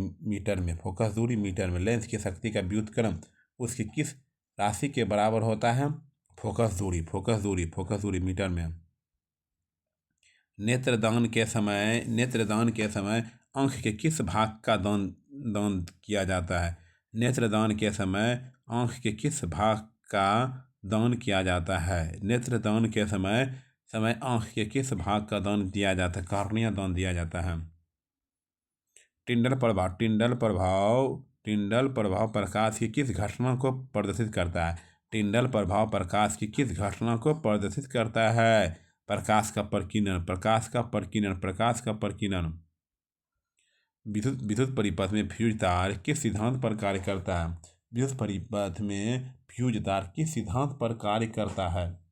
Speaker 1: मीटर में लेंस की शक्ति का व्युत्क्रम उसकी किस राशि के बराबर होता है? फोकस दूरी मीटर में। नेत्रदान के समय आंख के किस भाग का दान किया जाता है? नेत्रदान के समय आंख के किस भाग का दान किया जाता है? नेत्रदान के समय आंख के किस भाग का दान दिया जाता है? कॉर्निया दान दिया जाता है। टिंडल प्रभाव प्रकाश की किस घटना को प्रदर्शित करता है? टिंडल प्रभाव प्रकाश की किस घटना को प्रदर्शित करता है? प्रकाश का प्रकीर्णन। विद्युत परिपथ में फ्यूज तार किस सिद्धांत पर कार्य करता है? विद्युत परिपथ में फ्यूज तार किस सिद्धांत पर कार्य करता है?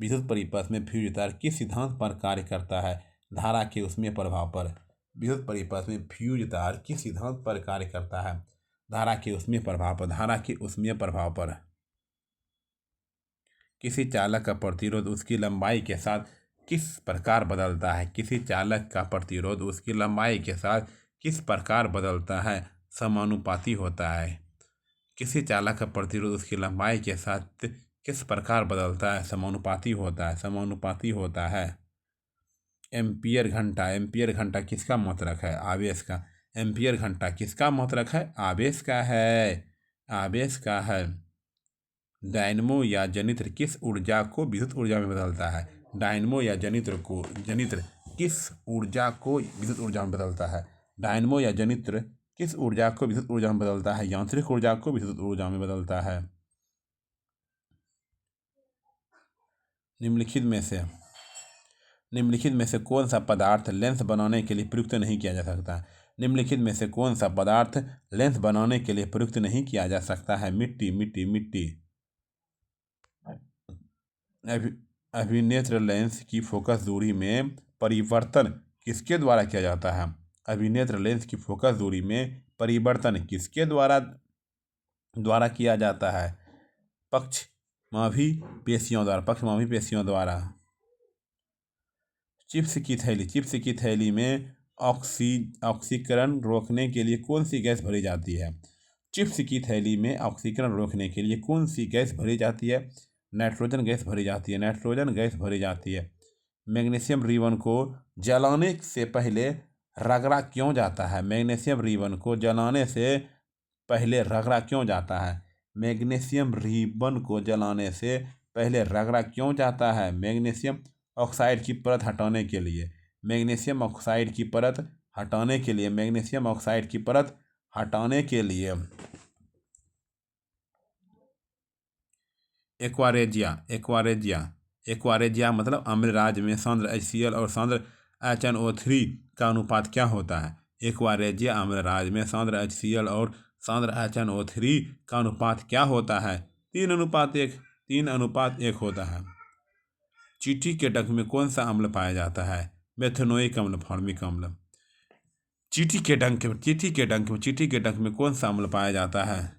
Speaker 1: विद्युत परिपथ में फ्यूज तार किस सिद्धांत पर कार्य करता है? धारा के उसमें प्रभाव पर। विद्युत परिपथ में फ्यूज तार किस सिद्धांत पर कार्य करता है? धारा के उसमें प्रभाव पर। किसी चालक का प्रतिरोध उसकी लंबाई के साथ किस प्रकार बदलता है? किसी चालक का प्रतिरोध उसकी लंबाई के साथ किस प्रकार बदलता है? समानुपाती होता है। किसी चालक का प्रतिरोध उसकी लंबाई के साथ किस प्रकार बदलता है? समानुपाती होता है। एम्पियर घंटा किसका मात्रक है? आवेश का। एम्पियर घंटा किसका मात्रक है? आवेश का है। डायनमो या जनित्र किस ऊर्जा को विद्युत ऊर्जा में बदलता है? डायनमो या जनित्र किस ऊर्जा को विद्युत ऊर्जा में बदलता है? डायनमो या जनित्र किस ऊर्जा को विद्युत ऊर्जा में बदलता है? यांत्रिक ऊर्जा को विद्युत ऊर्जा में बदलता है। निम्नलिखित में से कौन सा पदार्थ लेंस बनाने के लिए प्रयुक्त नहीं किया जा सकता? निम्नलिखित में से कौन सा पदार्थ लेंस बनाने के लिए प्रयुक्त नहीं किया जा सकता है? मिट्टी। अभिनेत्र लेंस की फोकस दूरी में परिवर्तन किसके द्वारा किया जाता है? अभिनेत्र लेंस की फोकस दूरी में परिवर्तन किसके द्वारा किया जाता है? पक्षमाभी पेशियों द्वारा। चिप्स की थैली में ऑक्सीकरण रोकने के लिए कौन सी गैस भरी जाती है? चिप्स की थैली में ऑक्सीकरण रोकने के लिए कौन सी गैस भरी जाती है? नाइट्रोजन गैस भरी जाती है। मैग्नीशियम रिबन को जलाने से पहले रगड़ा क्यों जाता है? मैग्नीशियम रिबन को जलाने से पहले रगड़ा क्यों जाता है? मैग्नीशियम रिबन को जलाने से पहले रगड़ा क्यों जाता है? मैग्नीशियम ऑक्साइड की परत हटाने के लिए। मैग्नीशियम ऑक्साइड की परत हटाने के लिए। मैग्नीशियम ऑक्साइड की परत हटाने के लिए। एक्वारेजिया। एक्वारेजिया। एक्वारेजिया मतलब अम्लराज में सांद्र HCl और सांद्र HNO3 का अनुपात क्या होता है? एक्वारेजिया अम्लराज में सांद्र HCl और सांद्र HNO3 का अनुपात क्या होता है? 3:1। 3:1 होता है। चींटी के डंक में कौन सा अम्ल पाया जाता है? मेथनोइक अम्ल, फॉर्मिक अम्ल। चींटी के डंक में कौन सा अम्ल पाया जाता है?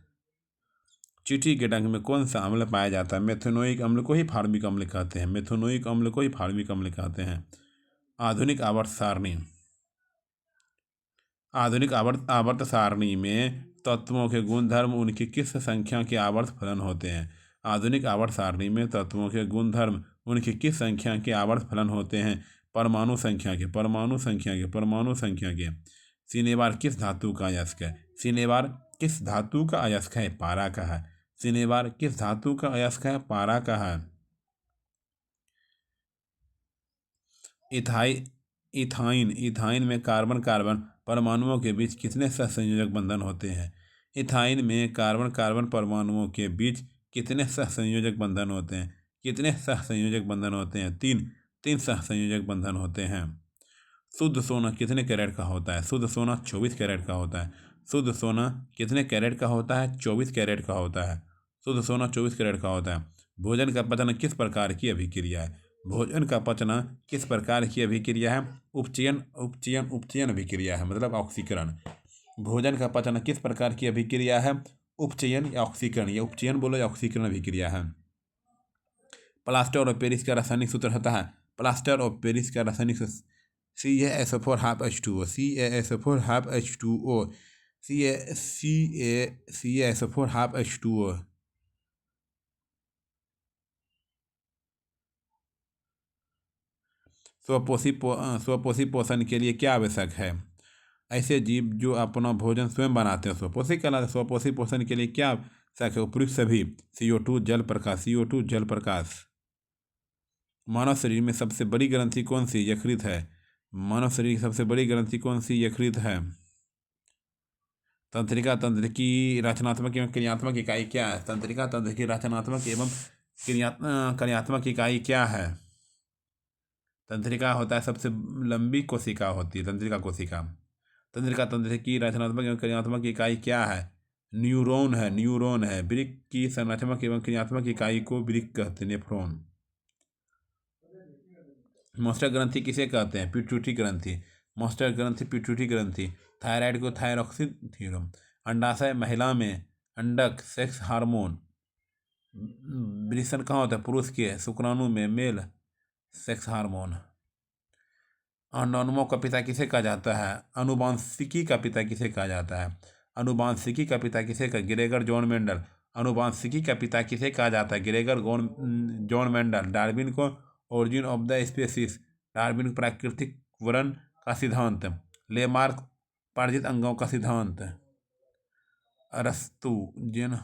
Speaker 1: चींटी के डंक में कौन सा अम्ल पाया जाता है? मेथनोइक अम्ल को ही फॉर्मिक अम्ल कहते हैं। मेथनोइक अम्ल को ही फॉर्मिक अम्ल कहते हैं। आधुनिक आवर्त सारणी। आधुनिक आवर्त सारणी में तत्वों के गुणधर्म उनकी किस संख्या के आवर्त फलन होते हैं? आधुनिक आवर्त सारणी में तत्वों के गुणधर्म उनकी किस संख्या के आवर्त फलन होते हैं? परमाणु संख्या के। परमाणु संख्या के। परमाणु संख्या के। सिनेबार किस धातु का अयस्क है? सिनेबार किस धातु का अयस्क है? पारा का है। सिनेबार किस धातु का अयस्क है? पारा का है। इथाइन। इथाइन में कार्बन कार्बन परमाणुओं के बीच कितने सहसंयोजक बंधन होते हैं? इथाइन में कार्बन कार्बन परमाणुओं के बीच कितने सहसंयोजक बंधन होते हैं? कितने सहसंयोजक बंधन होते हैं? 3 सहसंयोजक बंधन होते हैं। शुद्ध सोना कितने कैरेट का होता है? शुद्ध सोना 24 कैरेट का होता है। शुद्ध सोना कितने कैरेट का होता है? 24 कैरेट का होता है। शुद्ध सोना 24 कैरेट का होता है। भोजन का पचन किस प्रकार की अभिक्रिया है? भोजन का पचना किस प्रकार की अभिक्रिया है? उपचयन उपचयन उपचयन अभिक्रिया है, मतलब ऑक्सीकरण। भोजन का पचना किस प्रकार की अभिक्रिया है? उपचयन या ऑक्सीकरण, या उपचयन बोलो या ऑक्सीकरण अभिक्रिया है। प्लास्टर ऑफ पेरिस का रासायनिक सूत्र होता है। प्लास्टर ऑफ पेरिस का रासायनिक सूत्र CaSO4 half H2O। CaSO4 half H2O। CaSO4 half H2O। स्वपोषी पोषण के लिए क्या आवश्यक है? ऐसे जीव जो अपना भोजन स्वयं बनाते हैं स्वपोषी कहलाते हैं। स्वपोषी पोषण के लिए क्या आवश्यक है? उपयुक्त सभी। CO2 जल प्रकाश। CO2 जल प्रकाश। मानव शरीर में सबसे बड़ी ग्रंथि कौन सी? यकृत है। मानव शरीर की सबसे बड़ी ग्रंथि कौन सी? यकृत है। तंत्रिका तंत्र की रचनात्मक एवं क्रियात्मक इकाई क्या है? तंत्रिका तंत्र की रचनात्मक एवं क्रियात्मक इकाई क्या है? तंत्रिका होता है सबसे लंबी कोशिका होती है, तंत्रिका कोशिका। तंत्रिका तंत्र की रचनात्मक एवं क्रियात्मक इकाई क्या है? न्यूरॉन है। न्यूरॉन है। वृक्क की संरचनात्मक एवं क्रियात्मक इकाई को वृक्क कहते हैं, नेफ्रॉन। मॉस्टर ग्रंथि किसे कहते हैं? पिट्यूटरी ग्रंथि। मॉस्टर ग्रंथि, पिट्यूटरी ग्रंथि। थायराइड को थायरॉक्सिन थ्योरम। अंडाशय महिला में अंडक, सेक्स हार्मोन। वृषण कहाँ होता है? पुरुष के। शुक्राणु में मेल, सेक्स हार्मोन। अंडाणुओं का पिता किसे कहा जाता है? अनुवांशिकी का पिता किसे कहा जाता है? अनुवांशिकी का पिता किसे कहा? Gregor John Mendel. अनुवांशिकी का पिता किसे कहा जाता है? Gregor John Mendel. डार्विन को origin of the species. Darwin प्राकृतिक वर्ण का सिद्धांत। लेमार्क पार्जित अंगों का सिद्धांत। अरस्तु जिन।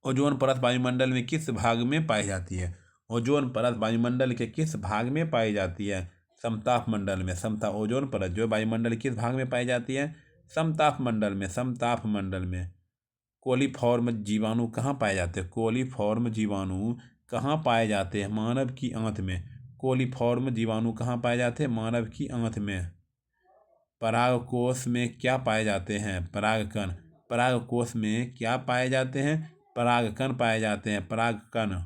Speaker 1: ओजोन परत वायुमंडल में किस भाग में पाई जाती है? ओजोन परत वायुमंडल के किस भाग में पाई जाती है? समताप मंडल में। ओजोन परत जो वायुमंडल किस भाग में पाई जाती है? समताप मंडल में। समताप मंडल में। कोलीफॉर्म जीवाणु कहाँ पाए जाते हैं? कोलीफॉर्म जीवाणु कहाँ पाए जाते हैं? मानव की आंत में। कोलीफॉर्म जीवाणु कहाँ पाए जाते हैं? मानव की आंत में। परागकोश में क्या पाए जाते हैं? परागकण। परागकोश में क्या पाए जाते हैं? परागकण पाए जाते हैं, परागकण।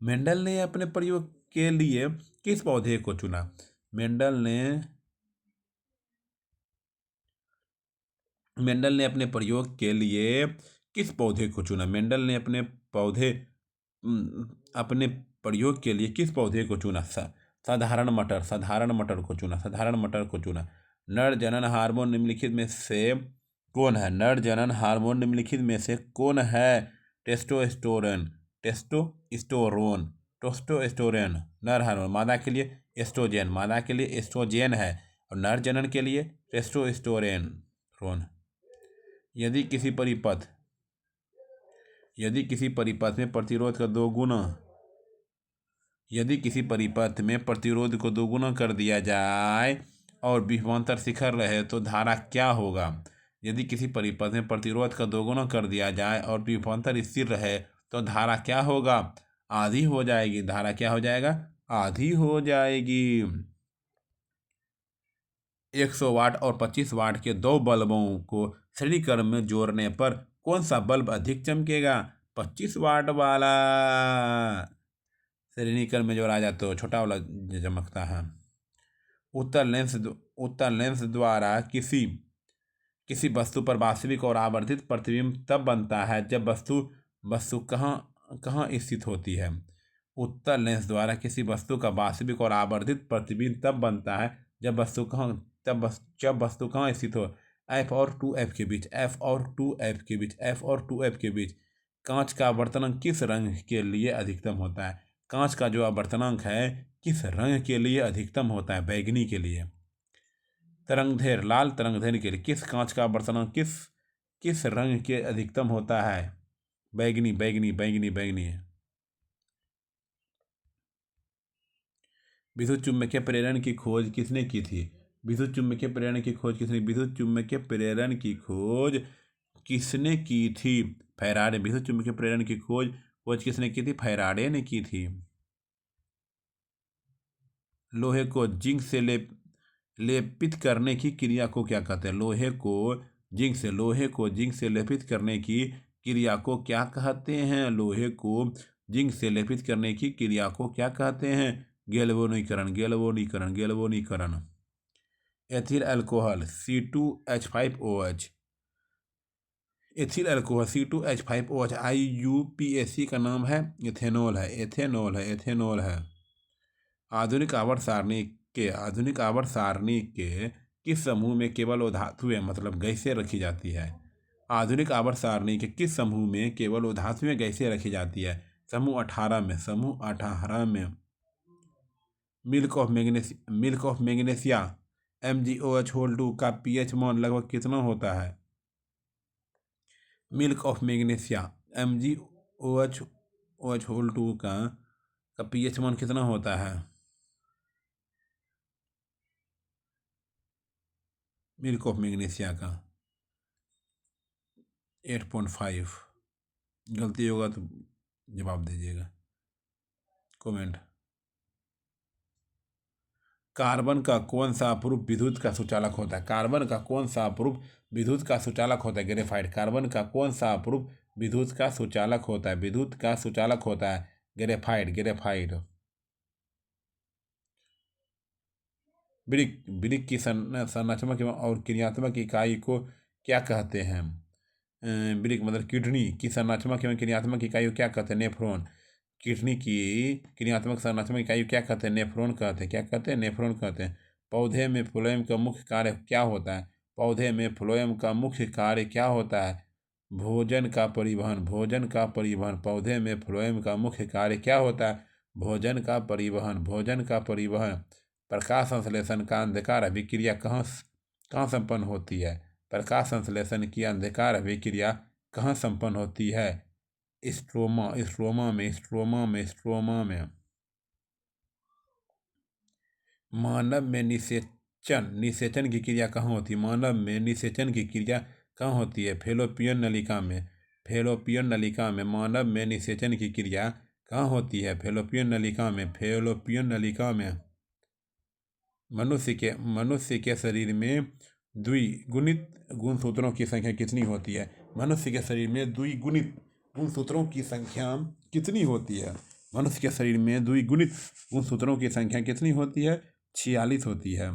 Speaker 1: मेंडल ने अपने प्रयोग के लिए किस पौधे को चुना? मेंडल ने अपने प्रयोग के लिए किस पौधे को चुना? मेंडल ने अपने प्रयोग के लिए किस पौधे को चुना? साधारण मटर। साधारण मटर को चुना। साधारण मटर को चुना। नर जनन हार्मोन निम्नलिखित में से कौन है? नर जनन हार्मोन निम्नलिखित में से कौन है? टेस्टोस्टेरोन। टेस्टोस्टेरोन नर हार्मोन। मादा के लिए एस्ट्रोजेन। मादा के लिए एस्ट्रोजेन है और नर जनन के लिए टेस्टोस्टेरोन। यदि किसी परिपथ में प्रतिरोध का दोगुना कर दिया जाए और विभवांतर शिखर रहे तो धारा क्या होगा? यदि किसी परिपथ में प्रतिरोध का दोगुना कर दिया जाए और विभवांतर स्थिर रहे तो धारा क्या होगा? आधी हो जाएगी। धारा क्या हो जाएगा? आधी हो जाएगी। 100 वाट और 25 वाट के दो बल्बों को श्रेणी क्रम में जोड़ने पर कौन सा बल्ब अधिक चमकेगा? 25 वाट वाला। श्रेणी क्रम में जोड़ा जाए तो छोटा वाला चमकता है। उत्तर लेंस द्वारा किसी वस्तु पर वास्तविक और आवर्धित प्रतिबिंब तब बनता है जब वस्तु कहाँ स्थित होती है। उत्तर लेंस द्वारा किसी वस्तु का वास्तविक और आवर्धित प्रतिबिंब तब बनता है जब वस्तु कहाँ स्थित हो। F और 2F के बीच। कांच का आवर्तनांक किस रंग के लिए अधिकतम होता है? कांच का जो आवर्तनांक है किस रंग के लिए अधिकतम होता है? बैगनी के लिए। लाल तरंगदैर्घ्य के लिए किस कांच का आवर्तनांक किस रंग के अधिकतम होता है? बैगनी। विद्युत चुम्बकीय प्रेरण की खोज किसने की थी? विद्युत चुम्बकीय प्रेरण की खोज किसने की थी? फैराडे। विद्युत चुम्बकीय प्रेरण की खोज किसने की थी? फैराडे ने की थी। लोहे को जिंक से लेपित करने की क्रिया को क्या कहते हैं? लोहे को जिंक से लेपित करने की क्रिया को क्या कहते हैं? लोहे को जिंक से लेपित करने की क्रिया को क्या कहते हैं? गैल्वेनीकरण। एथिल अल्कोहल C2H5OH IUPAC का नाम है एथेनॉल है। आधुनिक आवर्त सारणी के किस समूह में केवल वो धातुएं मतलब गैसें रखी जाती है? आधुनिक आवर्त सारणी के किस समूह में केवल वो धातुएं गैसें रखी जाती है? समूह 18 में। मिल्क ऑफ मैग्नीशिया MgOH2 का pH मान लगभग कितना होता है? मिल्क ऑफ मैग्नीशिया MgOH2 का pH मान कितना होता है? मिल्क ऑफ मैग्नीशिया का 8.5। गलती होगा तो जवाब दीजिएगा कमेंट। कार्बन का कौन सा अपूर्व विद्युत का सुचालक होता है? ग्रेफाइट। कार्बन का कौन सा अपूर्व विद्युत का सुचालक होता है? ग्रेफाइट। वृक्क की संरचनात्मक और क्रियात्मक इकाई को क्या कहते हैं? वृक्क मतलब किडनी की संरचनात्मक एवं क्रियात्मक इकाई को क्या कहते हैं? नेफ्रॉन। किडनी की क्रियात्मक संरचनात्मक इकाई को क्या कहते हैं? नेफ्रॉन कहते हैं। पौधे में फ्लोएम का मुख्य कार्य क्या होता है? भोजन का परिवहन। पौधे में फ्लोएम का मुख्य कार्य क्या होता है? भोजन का परिवहन। प्रकाश संश्लेषण का अंधकार अभिक्रिया कहाँ संपन्न होती है? प्रकाश संश्लेषण की अंधकार अभिक्रिया कहाँ संपन्न होती है? स्ट्रोमा में। मानव में निषेचन की क्रिया कहाँ होती है? फैलोपियन नलिका में। मानव में निषेचन की क्रिया कहाँ होती है? फैलोपियन नलिका में। मनुष्य के शरीर में द्विगुणित गुणसूत्रों की संख्या कितनी होती है? मनुष्य के शरीर में द्विगुणित गुणसूत्रों की संख्या कितनी होती है? 46 होती है।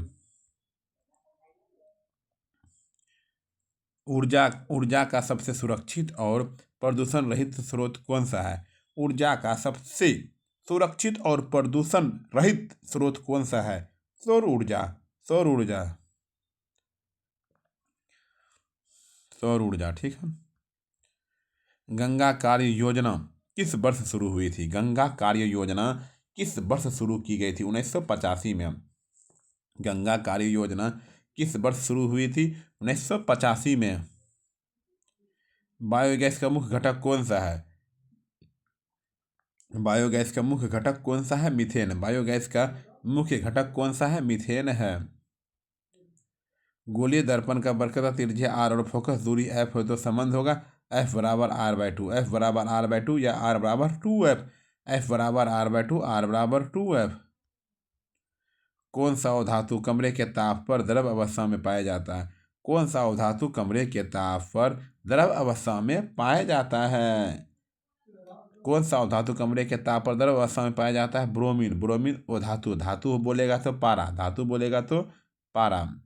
Speaker 1: ऊर्जा का सबसे सुरक्षित और प्रदूषण रहित स्रोत कौन सा है? ऊर्जा का सबसे सुरक्षित और प्रदूषण रहित स्रोत कौन सा है? सौर ऊर्जा। ठीक है। गंगा कार्य योजना किस वर्ष शुरू हुई थी? गंगा कार्य योजना किस वर्ष शुरू की गई थी? 1985 में। गंगा कार्य योजना किस वर्ष शुरू हुई थी? 1985 में। बायोगैस का मुख्य घटक कौन सा है? बायोगैस का मुख्य घटक कौन सा है? मीथेन। बायोगैस का मुख्य घटक कौन सा है? मीथेन है। गोलीय दर्पण का वक्रता त्रिज्या r और फोकस दूरी f हो तो संबंध होगा f बराबर r/2, f बराबर r/2 या r बराबर 2f, f बराबर r/2, r बराबर 2f। कौन सा धातु धातु कमरे के ताप पर द्रव अवस्था में पाया जाता है? कौन सा धातु कमरे के ताप पर द्रव अवस्था में पाया जाता है? कौन सा धातु कमरे के ताप पर द्रव अवस्था में पाया जाता है? ब्रोमीन। ब्रोमीन ओ धातु, धातु बोलेगा तो पारा, धातु बोलेगा तो पारा।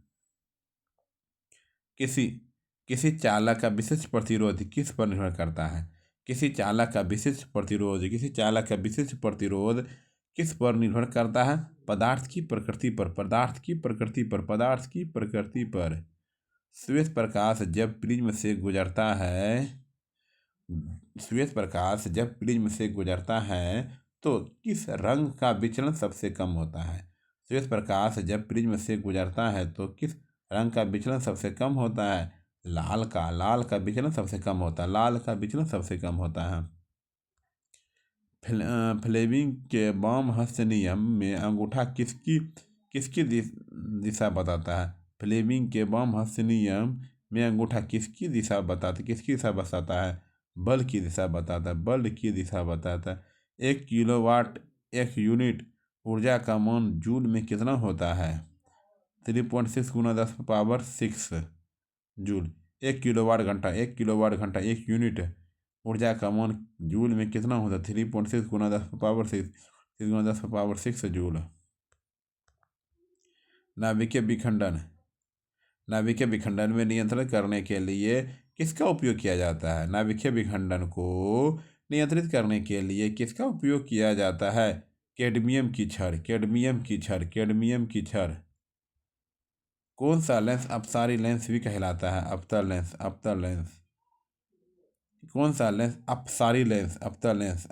Speaker 1: किसी किसी चालक का विशिष्ट प्रतिरोध किस पर निर्भर करता है? किसी चालक का विशिष्ट प्रतिरोध किस पर निर्भर करता है? पदार्थ की प्रकृति पर। श्वेत प्रकाश जब प्रिज्म से गुजरता है तो किस रंग का विचलन सबसे कम होता है? श्वेत प्रकाश जब प्रिज्म से गुजरता है तो किस रंग का विचलन सबसे कम होता है? लाल का विचलन सबसे कम होता है। फ्लेमिंग के वाम हस्त नियम में अंगूठा किसकी दिशा बताता है? फ्लेमिंग के वाम हस्त नियम में अंगूठा किसकी दिशा बताता है? बल की दिशा बताता है। 1 किलोवाट एक यूनिट ऊर्जा का मान जूल में कितना होता है? 3.6 गुना 10⁻6 जूल। 1 किलोवाट घंटा एक यूनिट ऊर्जा का मान जूल में कितना होता है? 3.6 गुना 10⁻6 जूल। नाभिकीय विखंडन में नियंत्रण करने के लिए किसका उपयोग किया जाता है? नाभिकीय विखंडन को नियंत्रित करने के लिए किसका उपयोग किया जाता है? कैडमियम की छड़। कौन सा लेंस अपसारी लेंस भी कहलाता है? अवतल लेंस। कौन सा लेंस अपसारी लेंस?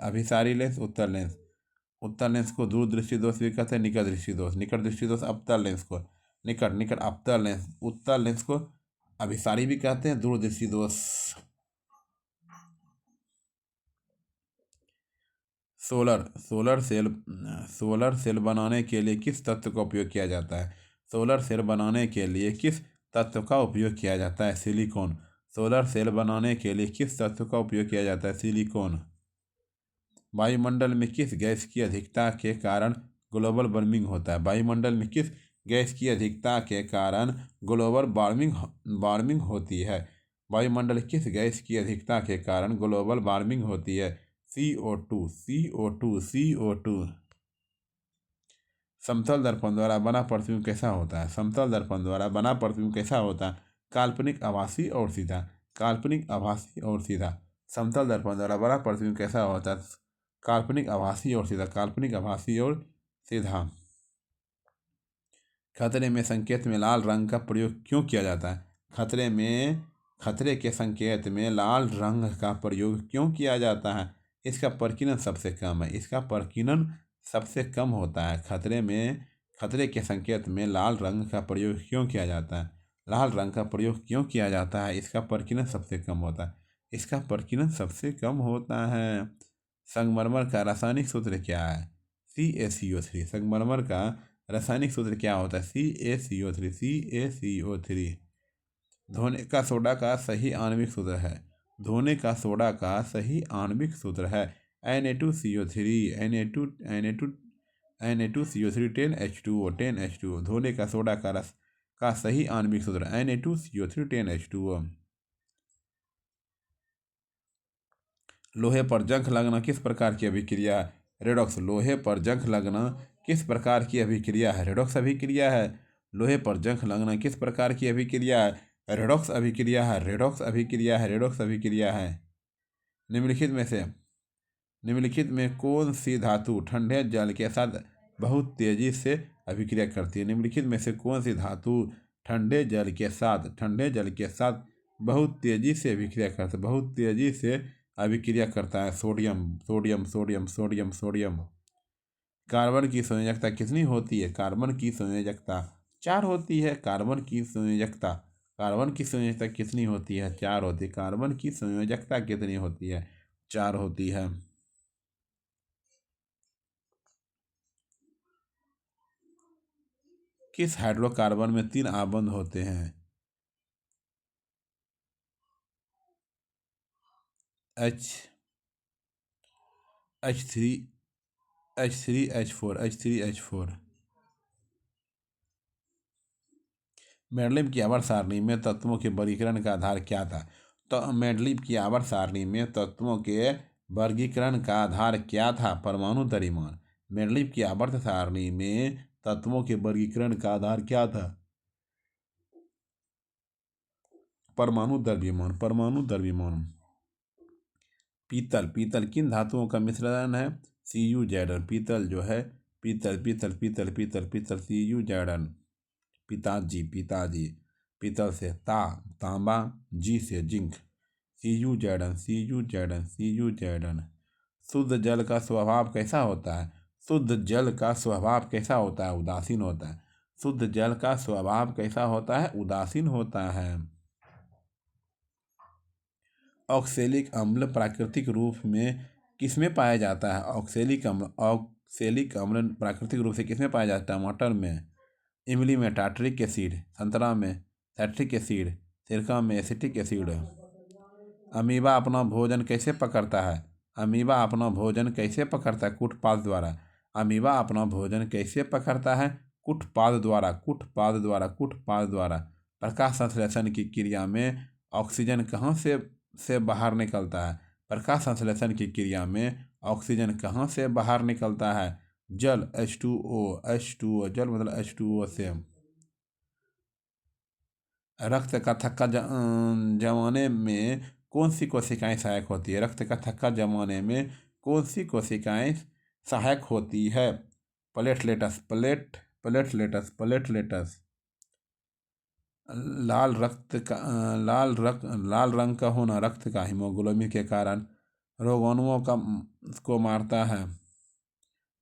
Speaker 1: अभिसारी लेंस, उत्तल लेंस। उत्तल लेंस को दूरदृष्टि दोष भी कहते हैं, निकट दृष्टि दोष अवतल लेंस को निकट अवतल लेंस। उत्तल लेंस को अभिसारी भी कहते हैं, दूरदृष्टि दोष। सोलर सेल बनाने के लिए किस तत्व का उपयोग किया जाता है? सोलर सेल बनाने के लिए किस तत्व का उपयोग किया जाता है? सिलिकॉन। सोलर सेल बनाने के लिए किस तत्व का उपयोग किया जाता है? सिलिकॉन। वायुमंडल में किस गैस की अधिकता के कारण ग्लोबल वार्मिंग होता है? वायुमंडल में किस गैस की अधिकता के कारण ग्लोबल वार्मिंग होती है? वायुमंडल किस गैस की अधिकता के कारण ग्लोबल वार्मिंग होती है? CO2। समतल दर्पण द्वारा बना प्रतिबिंब कैसा होता है? काल्पनिक, आभासी और सीधा। समतल दर्पण द्वारा बना प्रतिबिंब कैसा होता है? काल्पनिक, आभासी और सीधा। खतरे में संकेत में लाल रंग का प्रयोग क्यों किया जाता है? खतरे के संकेत में लाल रंग का प्रयोग क्यों किया जाता है? इसका प्रकीर्णन सबसे कम होता है। खतरे के संकेत में लाल रंग का प्रयोग क्यों किया जाता है? लाल रंग का प्रयोग क्यों किया जाता है? इसका प्रकीर्णन सबसे कम होता है। संगमरमर का रासायनिक सूत्र क्या है? CaCO3। संगमरमर का रासायनिक सूत्र क्या होता है? CaCO3। धोने का सोडा का सही आणविक सूत्र है Na2CO3 10H2O। धोने का सोडा का सही आणविक सूत्र Na2CO3 10H2O। लोहे पर जंग लगना किस प्रकार की अभिक्रिया है? रेडॉक्स। लोहे पर जंग लगना किस प्रकार की अभिक्रिया है? रेडॉक्स अभिक्रिया है। लोहे पर जंग लगना किस प्रकार की अभिक्रिया है? रेडॉक्स अभिक्रिया है। निम्नलिखित में कौन सी धातु ठंडे जल के साथ बहुत तेजी से अभिक्रिया करती है? निम्नलिखित में से कौन सी धातु ठंडे जल के साथ बहुत तेजी से अभिक्रिया करता है? सोडियम। कार्बन की संयोजकता कितनी होती है? कार्बन की संयोजकता 4 होती है। कार्बन की संयोजकता कितनी होती है? 4 होती है। कार्बन की संयोजकता कितनी होती है? 4 होती है। किस हाइड्रोकार्बन में 3 आबंध होते हैं? H3 H3H4। मेंडलीव की आवर्त सारणी में तत्वों के वर्गीकरण का आधार क्या था? तो मेंडलीव की आवर्त सारणी में तत्वों के वर्गीकरण का आधार क्या था? परमाणु द्रव्यमान। मेंडलीव की आवर्त सारणी में तत्वों के वर्गीकरण का आधार क्या था? परमाणु द्रव्यमान। पीतल किन धातुओं का मिश्रण है? CuZn। पीतल जो है, पीतल CuZn। पिताजी। पीतल से तांबा, जी से जिंक। CuZn। शुद्ध जल का स्वभाव कैसा होता है? शुद्ध जल का स्वभाव कैसा होता है? उदासीन होता है। शुद्ध जल का स्वभाव कैसा होता है? उदासीन होता है। ऑक्सैलिक अम्ल प्राकृतिक रूप में किसमें पाया जाता है? ऑक्सैलिक अम्ल प्राकृतिक रूप से किसमें पाया जाता है? टमाटर में, इमली में टार्टरिक एसिड, संतरा में सैट्रिक एसिड, सिरका में एसिटिक एसिड। अमीबा अपना भोजन कैसे पकड़ता है? कुटपाद द्वारा। अमीबा अपना भोजन कैसे पकड़ता है? कुटपाद द्वारा। प्रकाश संश्लेषण की क्रिया में ऑक्सीजन कहाँ से बाहर निकलता है? प्रकाश संश्लेषण की क्रिया में ऑक्सीजन कहाँ से बाहर निकलता है? जल H2O। जल मतलब H2O से। रक्त का थक्का जमाने में कौन सी कोशिकाएं सहायक होती है? रक्त का थक्का जमाने में कौन सी कोशिकाएं सहायक होती है? प्लेटलेटस। लाल रंग का होना रक्त का हीमोग्लोबिन के कारण रोगाणुओं को मारता है,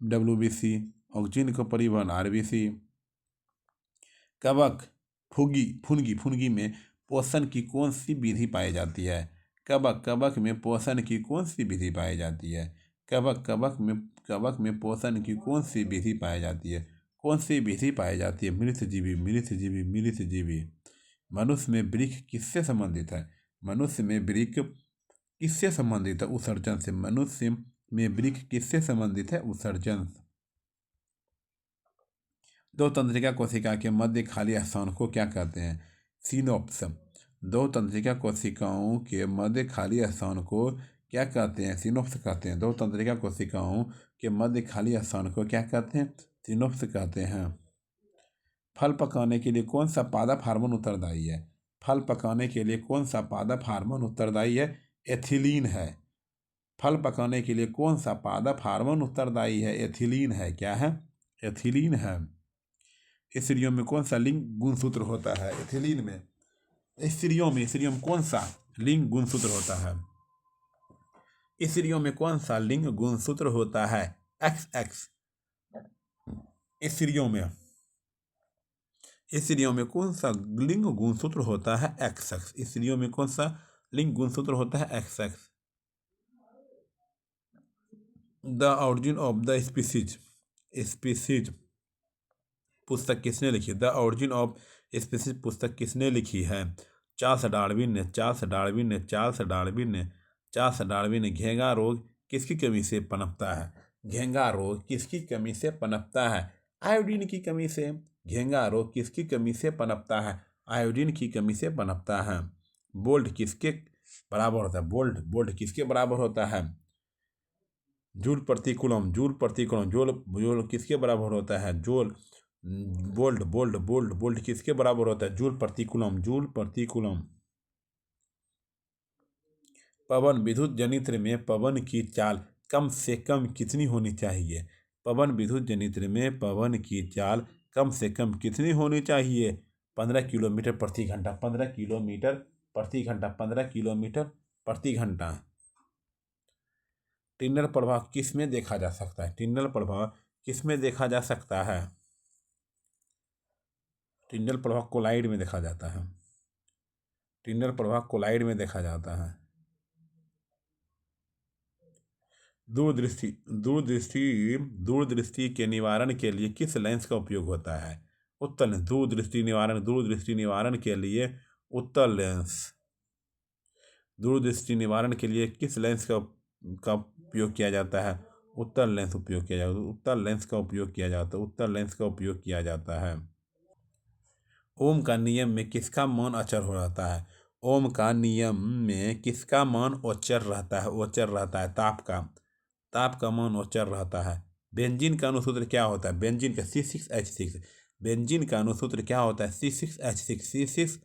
Speaker 1: WBC। ऑक्सीजन को परिवहन, RBC। कवक फुनगी में पोषण की कौन सी विधि पाई जाती है? कवक में पोषण की कौन सी विधि पाई जाती है? कवक में पोषण की कौन सी विधि पाई जाती है? मृतजीवी। मनुष्य में वृक्क किससे संबंधित है? उत्सर्जन से। मनुष्य में वृक्क किससे संबंधित है? उत्सर्जन। दो तंत्रिका कोशिका के मध्य खाली स्थान को क्या कहते हैं? सिनोप्स। दो तंत्रिका कोशिकाओं के मध्य खाली स्थान को क्या कहते हैं? सिनोप्स कहते हैं। दो तंत्रिका कोशिकाओं के मध्य खाली स्थान को क्या कहते हैं? सिनोप्स कहते हैं। फल पकाने के लिए कौन सा पादप हार्मोन उत्तरदायी है? फल पकाने के लिए कौन सा पादप हार्मोन उत्तरदायी है? एथिलीन है। फल पकाने के लिए कौन सा पादप हार्मोन उत्तरदायी है? एथिलीन है। क्या है? एथिलीन है। स्त्रियों में कौन सा लिंग गुणसूत्र होता है? एथिलीन में। स्त्रियों में कौन सा लिंग गुणसूत्र होता है? स्त्रियों में कौन सा लिंग गुणसूत्र होता है? XX। स्त्रियों में कौन सा लिंग गुणसूत्र होता है? XX। स्त्रियों में कौन सा लिंग गुणसूत्र होता है? XX। The origin of the species पुस्तक किसने लिखी? द ऑरिजिन ऑफ स्पीसीज पुस्तक किसने लिखी है? चार्ल्स डार्विन ने। घेंगा रोग किसकी कमी से पनपता है? घेंगा रोग किसकी कमी से पनपता है? आयोडीन की कमी से। घेंगा रोग किसकी कमी से पनपता है? आयोडीन की कमी से पनपता है। बोल्ट किसके बराबर होता है? बोल्ट किसके बराबर होता है? जूल प्रति कूलम। जूल किसके बराबर होता है? बोल्ट किसके बराबर होता है? जूल प्रति कूलम। पवन विद्युत जनित्र में पवन की चाल कम से कम कितनी होनी चाहिए? पवन विद्युत जनित्र में पवन की चाल कम से कम कितनी होनी चाहिए? 15 किलोमीटर प्रति घंटा। 15 किलोमीटर प्रति घंटा। टिन्नर प्रभाव किस में देखा जा सकता है? टिंडल प्रवाह कोलाइड में देखा जाता है। टिंडल प्रवाह कोलाइड में देखा जाता है। दूरदृष्टि दूरदृष्टि दूरदृष्टि के निवारण के लिए किस लेंस का उपयोग होता है? उत्तल लेंस। दूरदृष्टि निवारण के लिए उत्तल लेंस। दूरदृष्टि निवारण के लिए किस लेंस का उपयोग किया जाता है? उत्तल लेंस उपयोग किया जाता है। उत्तल लेंस का उपयोग किया जाता है। उत्तल लेंस का उपयोग किया जाता है। ओम का नियम में किसका मान अचर हो रहता है? ओम का नियम में किसका मान अचर रहता है? अचर रहता है ताप का मान अचर रहता है। बेंजीन का अनुसूत्र क्या होता है? बेंजीन का C6H6। बेंजीन का अनुसूत्र क्या होता है? C6H6।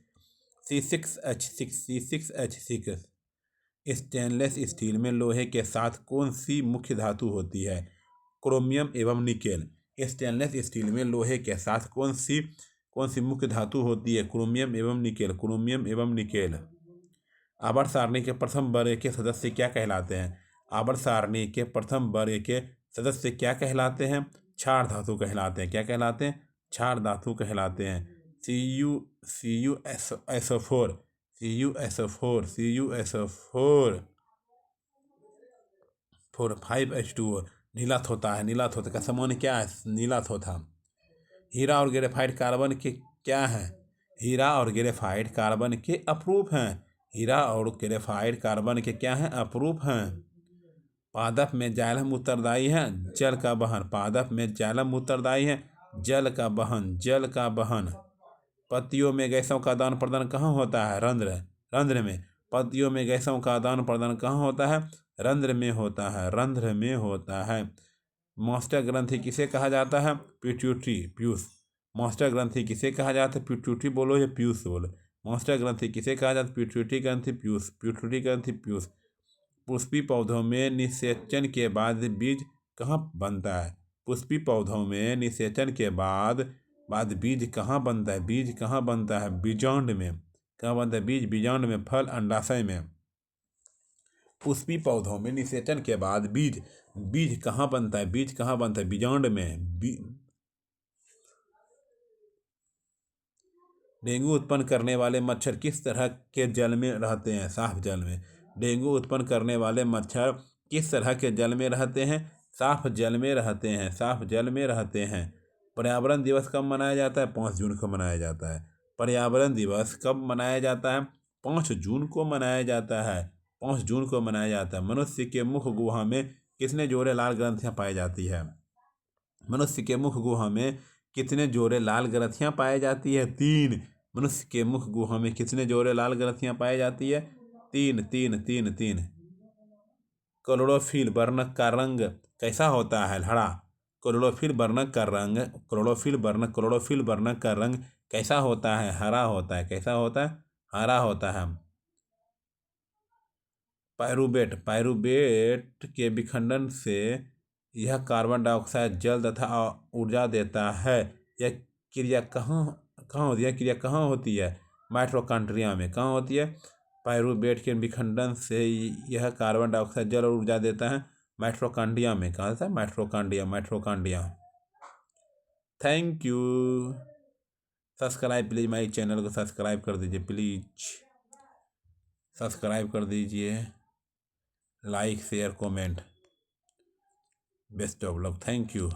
Speaker 1: स्टेनलेस स्टील में लोहे के साथ कौन सी मुख्य धातु होती है? क्रोमियम एवं निकेल। स्टेनलेस स्टील में लोहे के साथ कौन सी मुख्य धातु होती है? क्रोमियम एवं निकेल। आवर्त सारणी के प्रथम वर्ग के सदस्य क्या कहलाते हैं? आवर्त सारणी के प्रथम वर्ग के सदस्य क्या कहलाते हैं? क्षार धातु कहलाते हैं। क्या कहलाते हैं? क्षार धातु कहलाते हैं। CuSO4 5H2O नीलाथ होता है। नीलाथ होता का सामान्य क्या है? नीलाथ होता। हीरा और ग्रेफाइट कार्बन के क्या हैं? हीरा और ग्रेफाइट कार्बन के अपरूप हैं। हीरा और ग्रेफाइट कार्बन के क्या हैं? अपरूप हैं। पादप में जाइलम उत्तरदायी है जल का वहन। पादप में जाइलम उत्तरदायी है जल का वहन। पत्तियों में गैसों का आदान प्रदान कहाँ होता है? रंध्र में। पत्तियों में गैसों का आदान प्रदान कहाँ होता है? रंध्र में होता है। मास्टर ग्रंथि किसे कहा जाता है? पीयूष। मास्टर ग्रंथि किसे कहा जाता है? पिट्यूटरी बोलो या पीयूष बोलो? मास्टर ग्रंथि किसे कहा जाता है? पिट्यूटरी ग्रंथि पीयूष। पुष्पी पौधों में निषेचन के बाद बीज कहाँ बनता है? पुष्पी पौधों में निषेचन के बाद बीज कहाँ बनता है? बीजांड में। कहाँ बनता है बीज? बीजांड में। फल अंडाशय में। पुष्पी पौधों में निषेचन के बाद बीज कहाँ बनता है? बीजांड में। डेंगू उत्पन्न करने वाले मच्छर किस तरह के जल में रहते हैं? साफ जल में। डेंगू उत्पन्न करने वाले मच्छर किस तरह के जल में रहते हैं? साफ जल में रहते हैं। पर्यावरण दिवस कब मनाया जाता है? 5 जून को मनाया जाता है। पर्यावरण दिवस कब मनाया जाता है? 5 जून को मनाया जाता है। मनुष्य के मुख गुहा में कितने जोड़े लाल ग्रंथियां पाई जाती है? मनुष्य के मुख गुहा में कितने जोड़े लाल ग्रंथियां पाई जाती है? 3। मनुष्य के मुख गुहा में कितने जोड़े लाल ग्रंथियां पाई जाती है? 3। क्लोरोफिल वर्णक का रंग कैसा होता है? हरा। क्लोरोफिल वर्णक का रंग कैसा होता है? हरा होता है। कैसा होता है? हरा होता है। पाइरूवेट के विखंडन से यह कार्बन डाइऑक्साइड जल तथा ऊर्जा देता है। यह क्रिया कहाँ होती है? माइटोकॉन्ड्रिया में। कहाँ होती है? पाइरूवेट के विखंडन से यह कार्बन डाइऑक्साइड जल और ऊर्जा देता है। माइटोकॉन्ड्रिया में। कहाँ था? Mitochondria. Thank you. Subscribe please, मेरे चैनल को सब्सक्राइब कर दीजिए प्लीज। सब्सक्राइब कर दीजिए। Like share comment. Best of luck. Thank you.